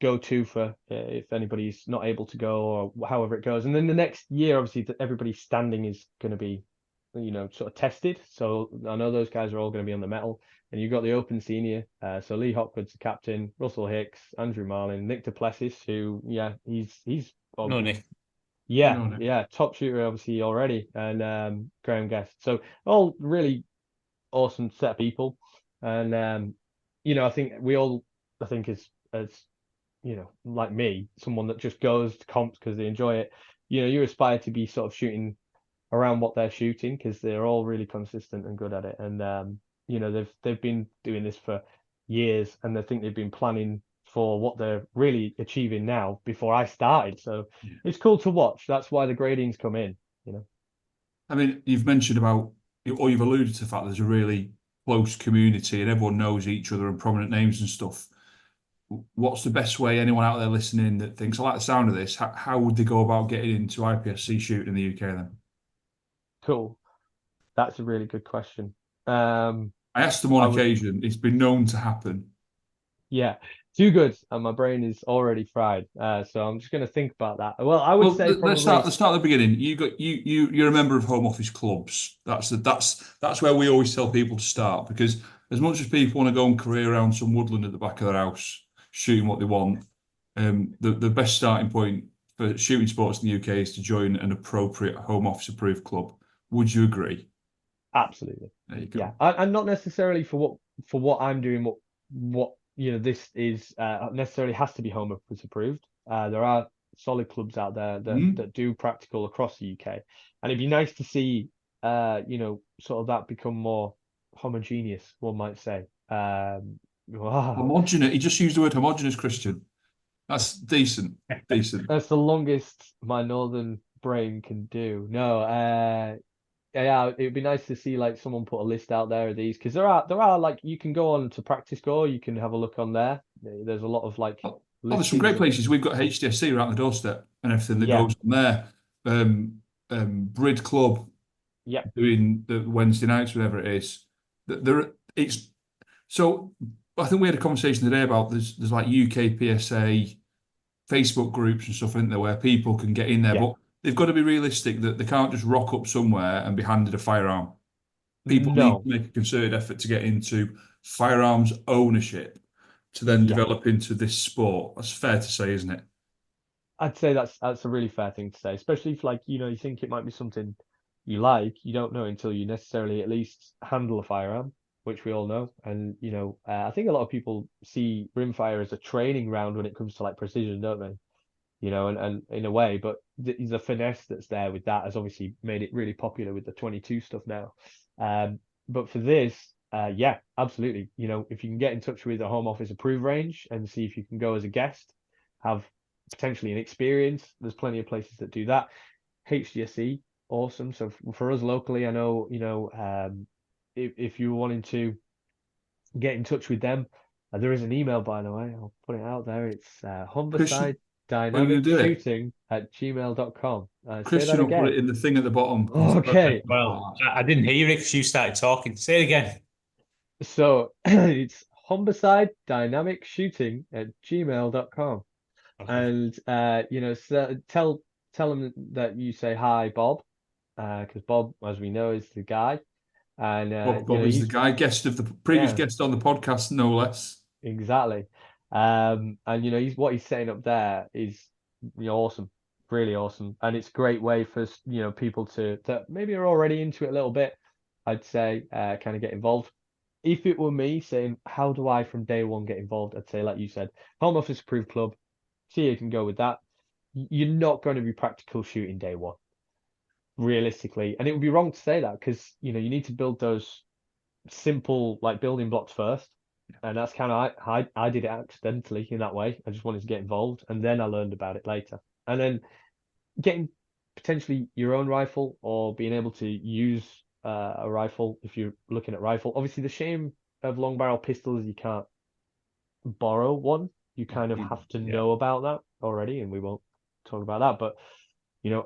go-to for if anybody's not able to go or however it goes. And then the next year, obviously, everybody's standing is going to be, sort of tested. So I know those guys are all going to be on the metal. And you've got the open senior. So Lee Hopwood's the captain, Russell Hicks, Andrew Marlin, Nick Duplessis, who, he's No, Nick. Yeah, top shooter obviously already, and Graham Guest. So all really awesome set of people. And I think as like me, someone that just goes to comps because they enjoy it, you aspire to be sort of shooting around what they're shooting because they're all really consistent and good at it. And they've been doing this for years, and I think they've been planning for what they're really achieving now before I started. So it's cool to watch. That's why the gradings come in. I mean, you've mentioned about, or you've alluded to the fact there's a really close community and everyone knows each other and prominent names and stuff. What's the best way anyone out there listening that thinks, I like the sound of this, how would they go about getting into IPSC shooting in the UK then? Cool. That's a really good question. I asked them on occasion. It's been known to happen. Yeah, too good, and my brain is already fried. So I'm just going to think about that. Well, I would say probably... let's start at the beginning. You're a member of Home Office clubs. That's where we always tell people to start, because as much as people want to go and career around some woodland at the back of their house, shooting what they want, the best starting point for shooting sports in the UK is to join an appropriate Home Office approved club. Would you agree? Absolutely. There you go. Yeah, and not necessarily for what I'm doing. What this is necessarily has to be Home Office approved. There are solid clubs out there that do practical across the UK, and it'd be nice to see sort of that become more homogeneous, one might say. Homogeneous. He just used the word homogeneous, Christian. That's decent. Decent. That's the longest my northern brain can do. No, yeah, it'd be nice to see like someone put a list out there of these, because there are like, you can go on to Practice Score, you can have a look on there. There's a lot of like there's some great places. We've got HDSC right on the doorstep and everything that goes on there. Brid Club, doing the Wednesday nights, whatever it is. So I think we had a conversation today about there's like UK PSA Facebook groups and stuff, isn't there, where people can get in there, but they've got to be realistic that they can't just rock up somewhere and be handed a firearm. People need No. to make a concerted effort to get into firearms ownership to then Yeah. develop into this sport. That's fair to say, isn't it? I'd say that's a really fair thing to say, especially if like, you think it might be something you like, you don't know until you necessarily at least handle a firearm, which we all know. And I think a lot of people see rimfire as a training round when it comes to like precision, don't they? And in a way, but the finesse that's there with that has obviously made it really popular with the 22 stuff now. But for this, yeah, absolutely. If you can get in touch with a Home Office approved range and see if you can go as a guest, have potentially an experience. There's plenty of places that do that. HGSE, awesome. So for us locally, I know, if you're wanting to get in touch with them, there is an email, by the way. I'll put it out there. It's Christian, are you going to do it? humbersidedynamicshooting@gmail.com. Say that Christian will put again. it in the thing at the bottom. Okay. Well, I didn't hear it because you started talking. Say it again. So it's humbersidedynamicshooting@gmail.com. Okay. And so tell them that you say hi, Bob, because Bob, as we know, is the guy. And Bob is the guy, guest of the previous yeah, guest on the podcast, no less. exactly. And what he's setting up there is awesome, really awesome, and it's a great way for people that maybe are already into it a little bit. I'd say kind of get involved. If it were me saying, how do I from day one get involved? I'd say, like you said, Home Office approved club. See, you can go with that. You're not going to be practical shooting day one, realistically, and it would be wrong to say that because you need to build those simple like building blocks first. And that's kind of I did it accidentally in that way. I just wanted to get involved, and then I learned about it later. And then getting potentially your own rifle or being able to use a rifle if you're looking at rifle. Obviously, the shame of long barrel pistols is you can't borrow one. You kind of have to Yeah. know about that already, and we won't talk about that. But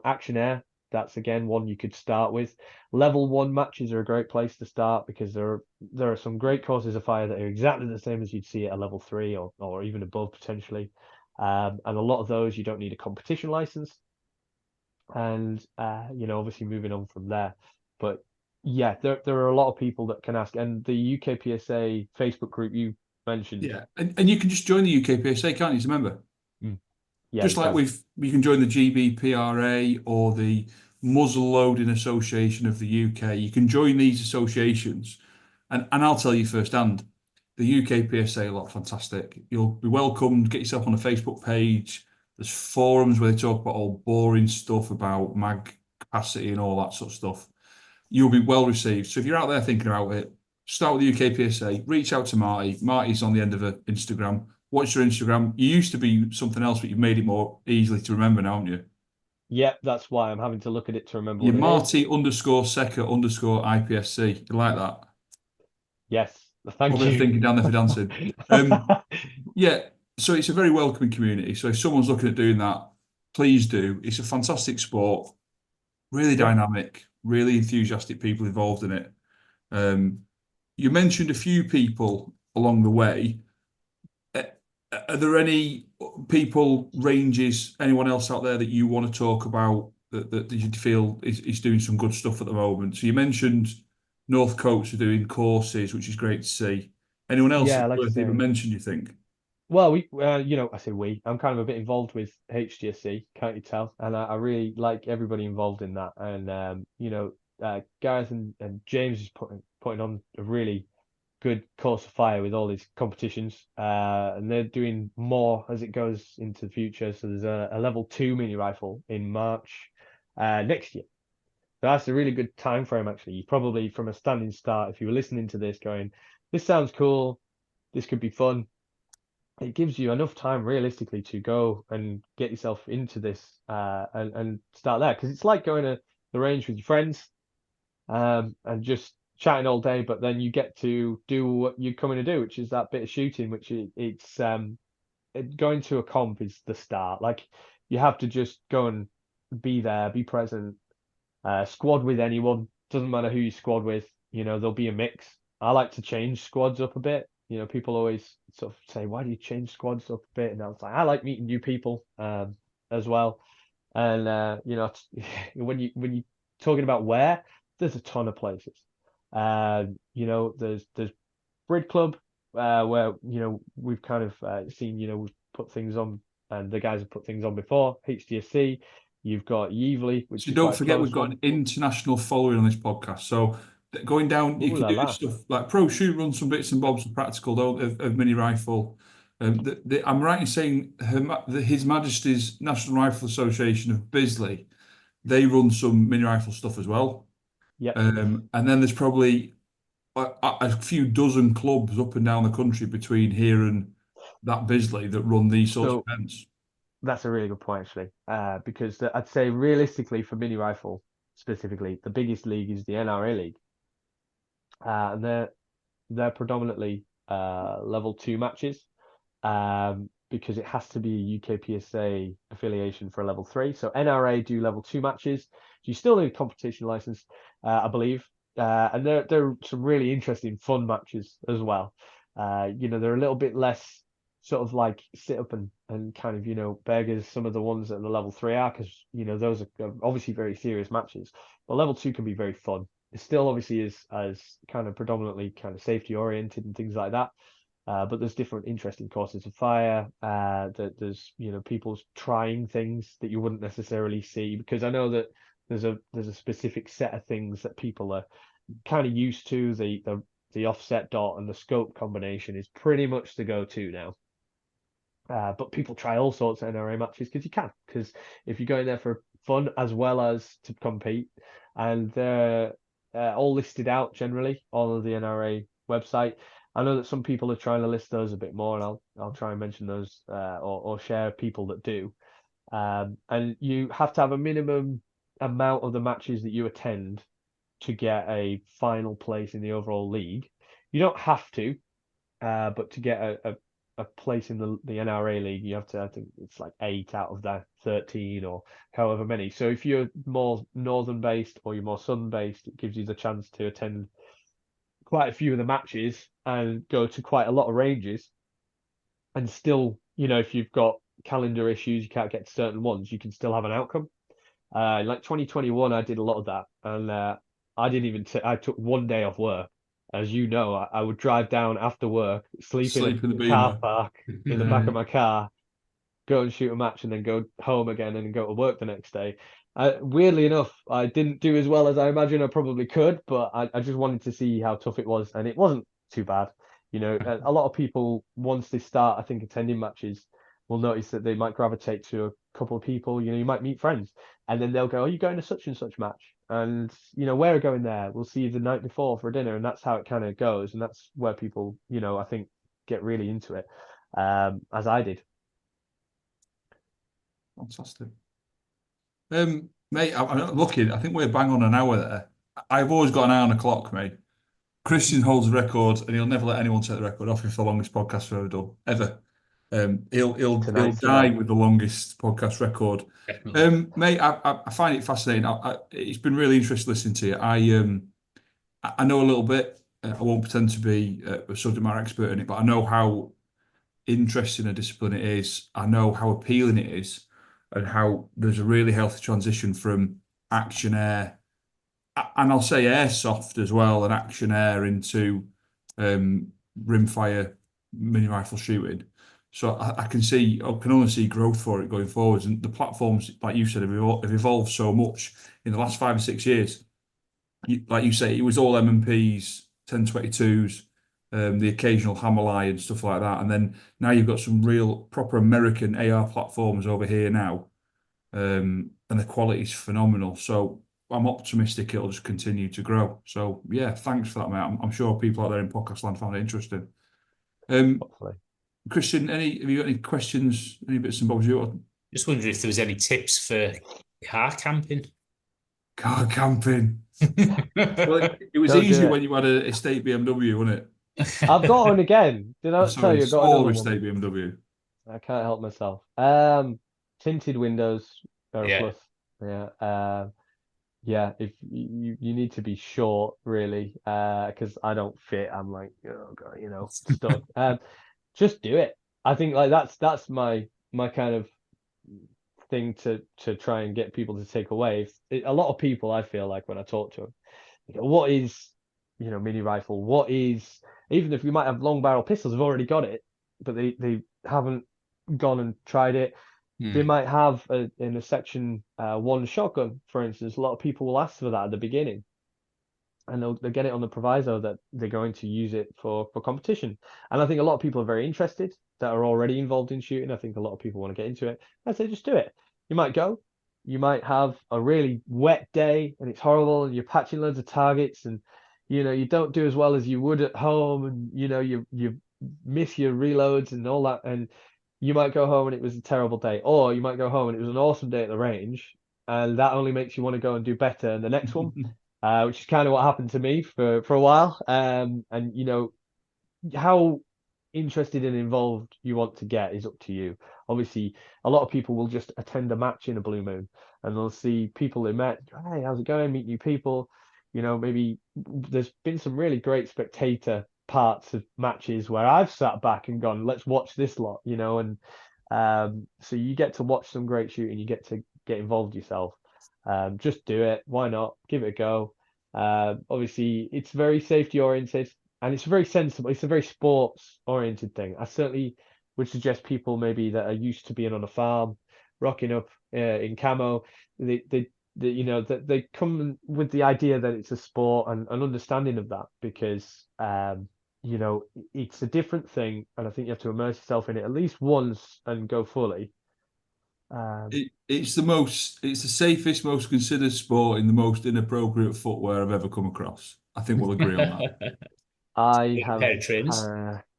Action Air, that's again one you could start with. Level 1 matches are a great place to start because there are some great courses of fire that are exactly the same as you'd see at a level 3 or even above potentially. And a lot of those you don't need a competition license. And obviously moving on from there. But yeah, there are a lot of people that can ask. And the UK PSA Facebook group you mentioned. Yeah, and you can just join the UK PSA, can't you, as a member? Yeah, Just like you can join the GBPRA or the Muzzle Loading Association of the UK. You can join these associations, and I'll tell you firsthand, the UK PSA are a lot fantastic. You'll be welcomed. Get yourself on a Facebook page. There's forums where they talk about all boring stuff about mag capacity and all that sort of stuff. You'll be well received. So if you're out there thinking about it, start with the UK PSA. Reach out to Marty. Marty's on the end of Instagram. What's your Instagram? You used to be something else, but you've made it more easily to remember now, haven't you? Yeah, that's why I'm having to look at it to remember You're what it is. Marty_Secker_ IPSC. You like that? Yes, thank What a bit you. of thinking down there for dancing. Yeah, so it's a very welcoming community. So if someone's looking at doing that, please do. It's a fantastic sport, really Yeah. dynamic, really enthusiastic people involved in it. You mentioned a few people along the way. Are there any people, ranges, anyone else out there that you want to talk about that you feel is doing some good stuff at the moment? So you mentioned North Coats are doing courses, which is great to see. Anyone else Yeah, that's like I worth even say. mention, you think? Well, I say we. I'm kind of a bit involved with HGSC, can't you tell? And I really like everybody involved in that. And Gareth and James is putting on a really good course of fire with all these competitions. And they're doing more as it goes into the future. So there's a level 2 mini rifle in March next year. So that's a really good time frame, actually. You probably, from a standing start, if you were listening to this, going, this sounds cool, this could be fun. It gives you enough time realistically to go and get yourself into this and start there. Because it's like going to the range with your friends and just chatting all day, but then you get to do what you're coming to do, which is that bit of shooting, which going to a comp is the start. Like you have to just go and be there, be present, squad with anyone. Doesn't matter who you squad with. There'll be a mix. I like to change squads up a bit. People always sort of say, "Why do you change squads up a bit?" And I was like, I like meeting new people as well. And when you're talking about where, there's a ton of places. There's Brid Club, where we've kind of seen we've put things on, and the guys have put things on before. HDSC, you've got Yevley, which So is don't quite a forget, close we've got one. an international following on this podcast. So going down, you Ooh can la do la. stuff like Pro Shoot, run some bits and bobs of practical of mini rifle. I'm right in saying His Majesty's National Rifle Association of Bisley, they run some mini rifle stuff as well. Yep. And then there's probably a few dozen clubs up and down the country between here and that Bisley that run these sorts of So events. that's a really good point, actually, because I'd say realistically for mini rifle specifically, the biggest league is the NRA league, and they're predominantly level 2 matches, because it has to be a UK PSA affiliation for a level 3. So NRA do level 2 matches. You still need a competition license, I believe, and they're some really interesting, fun matches as well. They're a little bit less sort of like sit up and kind of beg as some of the ones that the level 3 are, because those are obviously very serious matches. But level 2 can be very fun. It still obviously is as kind of predominantly kind of safety oriented and things like that. But there's different interesting courses of fire. There's people trying things that you wouldn't necessarily see, because I know that there's a specific set of things that people are kind of used to. The offset dot and the scope combination is pretty much the go-to now. But people try all sorts of NRA matches because you can. Because if you're going there for fun as well as to compete, and they're all listed out generally on the NRA website. I know that some people are trying to list those a bit more, and I'll try and mention those or share people that do. And you have to have a minimum amount of the matches that you attend to get a final place in the overall league. You don't have to, but to get a place in the NRA league, you have to, I think it's like 8 out of the 13 or however many. So if you're more northern based or you're more southern based, it gives you the chance to attend quite a few of the matches and go to quite a lot of ranges. And still, if you've got calendar issues, you can't get to certain ones, you can still have an outcome. Like 2021, I did a lot of that, and I didn't even I took one day off work. As you know, I would drive down after work, sleep in Sleep in the a car Beamer. park in the back of my car, go and shoot a match, and then go home again and go to work the next day. Weirdly enough, I didn't do as well as I imagine I probably could, but I just wanted to see how tough it was, and it wasn't too bad. A lot of people, once they start, I think, attending matches, will notice that they might gravitate to a couple of people. You might meet friends, and then they'll go, "Are you going to such and such match?" And where are going there? We'll see you the night before for dinner, and that's how it kind of goes, and that's where people, I think, get really into it, as I did. Fantastic. Mate, I'm looking. I think we're bang on an hour there. I've always got an eye on the clock, mate. Christian holds the record, and he'll never let anyone take the record off him for the longest podcast we've ever done, ever. He'll Tonight's the die night. with the longest podcast record. Definitely. Mate, I find it fascinating. It's been really interesting listening to you. I know a little bit. I won't pretend to be a subject matter expert in it, but I know how interesting a discipline it is. I know how appealing it is, and how there's a really healthy transition from action air, and I'll say airsoft as well, and action air into rimfire mini rifle shooting. So I can only see growth for it going forwards. And the platforms, like you said, have evolved so much in the last 5 or 6 years. Like you say, it was all M&Ps, 1022s, the occasional Hammerline and stuff like that. And then now you've got some real proper American AR platforms over here now. And the quality is phenomenal. So I'm optimistic it'll just continue to grow. So yeah, thanks for that, mate. I'm sure people out there in podcast land found it interesting. Hopefully. Christian, have you got any questions? Any bits and bobs you want? Just wondering if there was any tips for car camping. Car camping. Well, it was Don't do easier it. when you had an estate BMW, wasn't it? I've got one again. Did I tell Sorry, you? I've got small another one. estate BMW. I can't help myself. Tinted windows are a Yeah. plus. Yeah. Yeah. If you need to be short, really, because I don't fit. I'm like, oh God, stuck. Just do it. I think like that's my kind of thing to try and get people to take away. A lot of people, I feel like when I talk to them, what is mini rifle. What is, even if you might have long barrel pistols, have already got it, but they haven't gone and tried it. They might have in a section 1 shotgun, for instance. A lot of people will ask for that at the beginning, and they'll get it on the proviso that they're going to use it for competition. And I think a lot of people are very interested that are already involved in shooting. I think a lot of people want to get into it. I say just do it. You might go, you might have a really wet day and it's horrible, and you're patching loads of targets, and you don't do as well as you would at home, and you miss your reloads and all that, and you might go home and it was a terrible day, or you might go home and it was an awesome day at the range, and that only makes you want to go and do better in the next one. Which is kind of what happened to me for a while. And how interested and involved you want to get is up to you. Obviously, a lot of people will just attend a match in a blue moon, and they'll see people they met. Hey, how's it going? Meet new people. Maybe there's been some really great spectator parts of matches where I've sat back and gone, let's watch this lot. And so you get to watch some great shooting. You get to get involved yourself. Just do it. Why not? Give it a go. Obviously, it's very safety oriented, and it's very sensible. It's a very sports oriented thing. I certainly would suggest people maybe that are used to being on a farm, rocking up in camo. That they come with the idea that it's a sport and an understanding of that, because it's a different thing, and I think you have to immerse yourself in it at least once and go fully. It's the safest, most considered sport in the most inappropriate footwear I've ever come across. I think we'll agree on that. I have pair of trainers.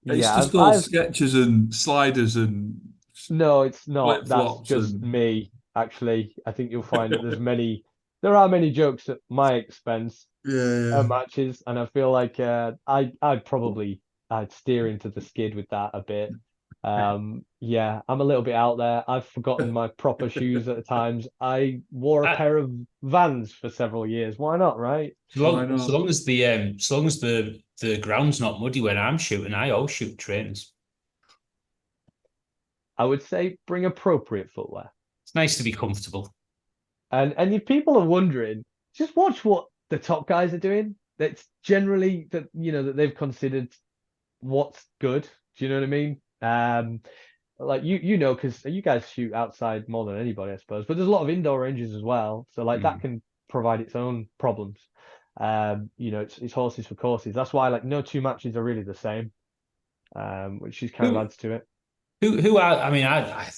It's just all sketches and sliders and no, it's not. That's flip-flops just me. Actually, I think you'll find that there are many jokes at my expense at matches, and I feel like I'd steer into the skid with that a bit. I'm a little bit out there. I've forgotten my proper shoes at times. I wore a pair of Vans for several years. Why not, right? So long as the ground's not muddy when I'm shooting, I always shoot trainers. I would say bring appropriate footwear. It's nice to be comfortable. And if people are wondering, just watch what the top guys are doing. That's generally that they've considered what's good. Do you know what I mean? Like because you guys shoot outside more than anybody, I suppose. But there's a lot of indoor ranges as well, so that can provide its own problems. It's horses for courses. That's why no two matches are really the same, which is kind of adds to it. Who are? I mean, I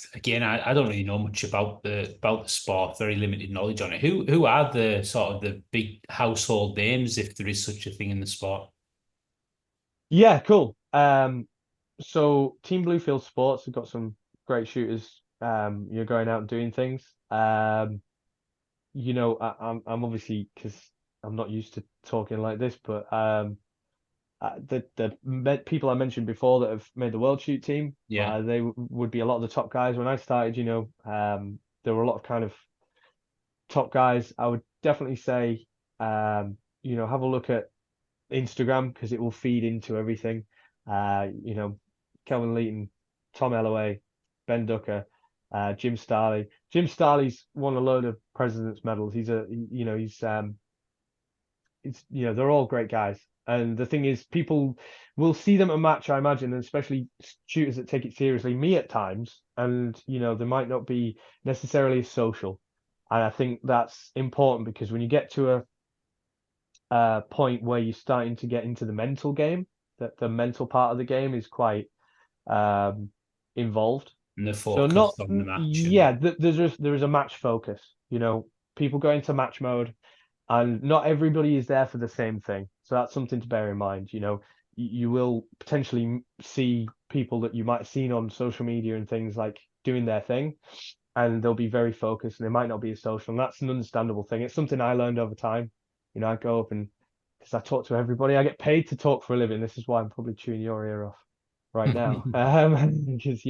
don't really know much about the sport. Very limited knowledge on it. Who are the sort of the big household names, if there is such a thing in the sport? Yeah, cool. So Team Bluefield Sports have got some great shooters. You're going out and doing things. I'm obviously, because I'm not used to talking like this, but the people I mentioned before that have made the World Shoot team, they would be a lot of the top guys. When I started, there were a lot of kind of top guys. I would definitely say, have a look at Instagram, because it will feed into everything. Kelvin Leeton, Tom Ellaway, Ben Ducker, Jim Starley. Jim Starley's won a load of President's medals. They're all great guys. And the thing is, people will see them at a match, I imagine, and especially shooters that take it seriously, me at times, and they might not be necessarily social. And I think that's important, because when you get to a point where you're starting to get into the mental game, that the mental part of the game is quite involved. And the focus on the match. There is a match focus. People go into match mode, and not everybody is there for the same thing. So that's something to bear in mind. You will potentially see people that you might have seen on social media and things like doing their thing, and they'll be very focused, and they might not be as social. And that's an understandable thing. It's something I learned over time. I go up and, because I talk to everybody, I get paid to talk for a living. This is why I'm probably chewing your ear off right now. Because,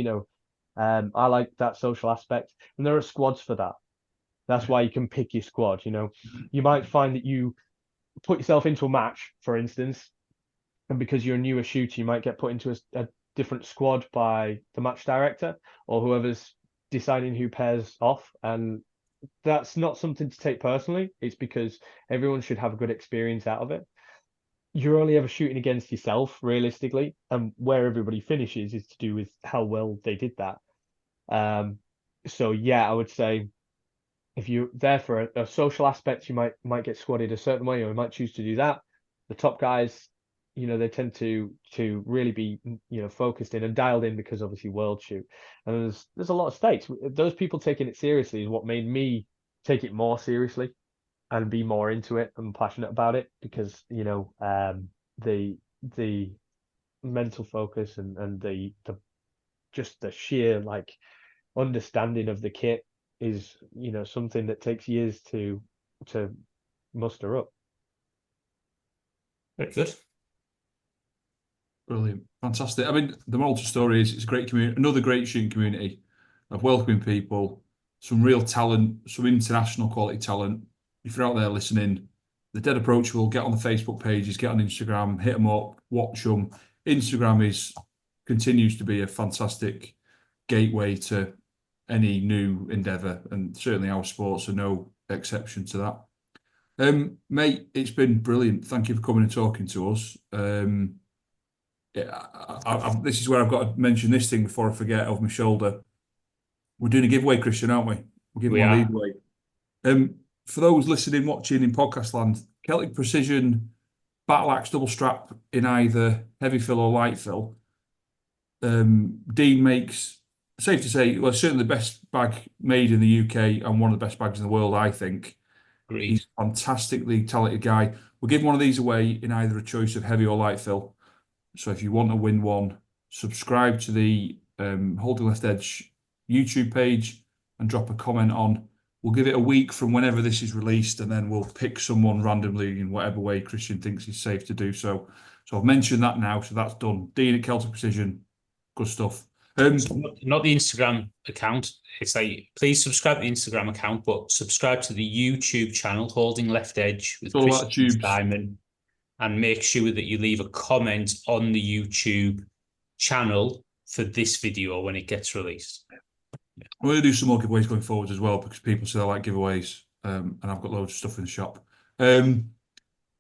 I like that social aspect, and there are squads for that. That's why you can pick your squad. You might find that you put yourself into a match, for instance, and because you're a newer shooter, you might get put into a different squad by the match director or whoever's deciding who pairs off. And that's not something to take personally. It's because everyone should have a good experience out of it. you're only ever shooting against yourself realistically, and where everybody finishes is to do with how well they did that. So yeah, I would say if you're there for a social aspect, you might get squatted a certain way, or you might choose to do that. The top guys, they tend to really be focused in and dialed in, because obviously world shoot, and there's a lot of stakes. Those people taking it seriously is what made me take it more seriously and be more into it and passionate about it, because the mental focus and the just the sheer like understanding of the kit is something that takes years to muster up. Very good. Brilliant. Fantastic. I mean, the moral to the story is it's a great community, another great shooting community of welcoming people, some real talent, some international quality talent. If you're out there listening, they're dead approachable. Get on the Facebook pages, get on Instagram, hit them up, watch them. Instagram continues to be a fantastic gateway to any new endeavour, and certainly our sports are no exception to that. Mate, it's been brilliant. Thank you for coming and talking to us. This is where I've got to mention this thing before I forget over my shoulder. We're doing a giveaway, Christian, aren't we? We're giving one of these away. For those listening, watching in podcast land, Celtic Precision battle axe double strap in either heavy fill or light fill. Dean makes, safe to say, well, certainly the best bag made in the UK and one of the best bags in the world, I think. Agreed. He's a fantastically talented guy. We'll give one of these away in either a choice of heavy or light fill. So if you want to win one, subscribe to the Holding Left Edge YouTube page and drop a comment on. We'll give it a week from whenever this is released, and then we'll pick someone randomly in whatever way Christian thinks is safe to do so. So I've mentioned that now, so that's done. Dean at Celtic Precision, good stuff. Not the Instagram account. It's like, please subscribe to the Instagram account, but subscribe to the YouTube channel, Holding Left Edge with Christian Diamond, and make sure that you leave a comment on the YouTube channel for this video when it gets released. We're going to do some more giveaways going forward as well, because people say they like giveaways, and I've got loads of stuff in the shop.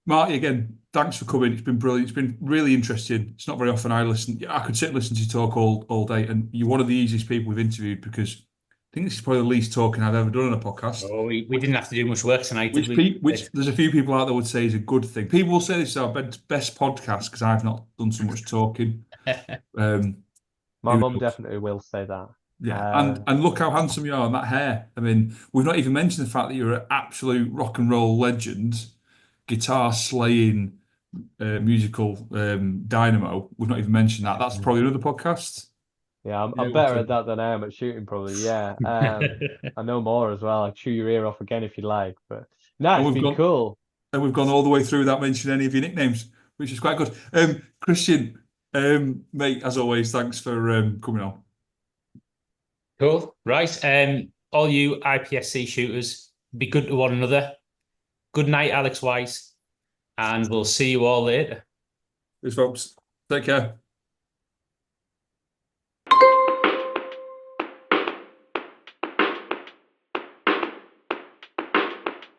Marty, again, thanks for coming. It's been brilliant. It's been really interesting. It's not very often I could sit and listen to you talk all day, and you're one of the easiest people we've interviewed, because I think this is probably the least talking I've ever done on a podcast. Oh, we didn't have to do much work tonight, did we? Which there's a few people out there would say is a good thing. People will say this is our best podcast because I've not done so much talking. My mum definitely will say that. Yeah, and look how handsome you are, and that hair. I mean, we've not even mentioned the fact that you're an absolute rock and roll legend, guitar slaying, musical dynamo. We've not even mentioned that. That's probably another podcast. Yeah, I'm better at that than I am at shooting, probably. Yeah, I know more as well. I'll chew your ear off again if you like. But no, it's been cool. And we've gone all the way through without mentioning any of your nicknames, which is quite good. Christian, mate, as always, thanks for coming on. Cool. Right. All you IPSC shooters, be good to one another. Good night, Alex Weiss, and we'll see you all later. Cheers, folks. Take care.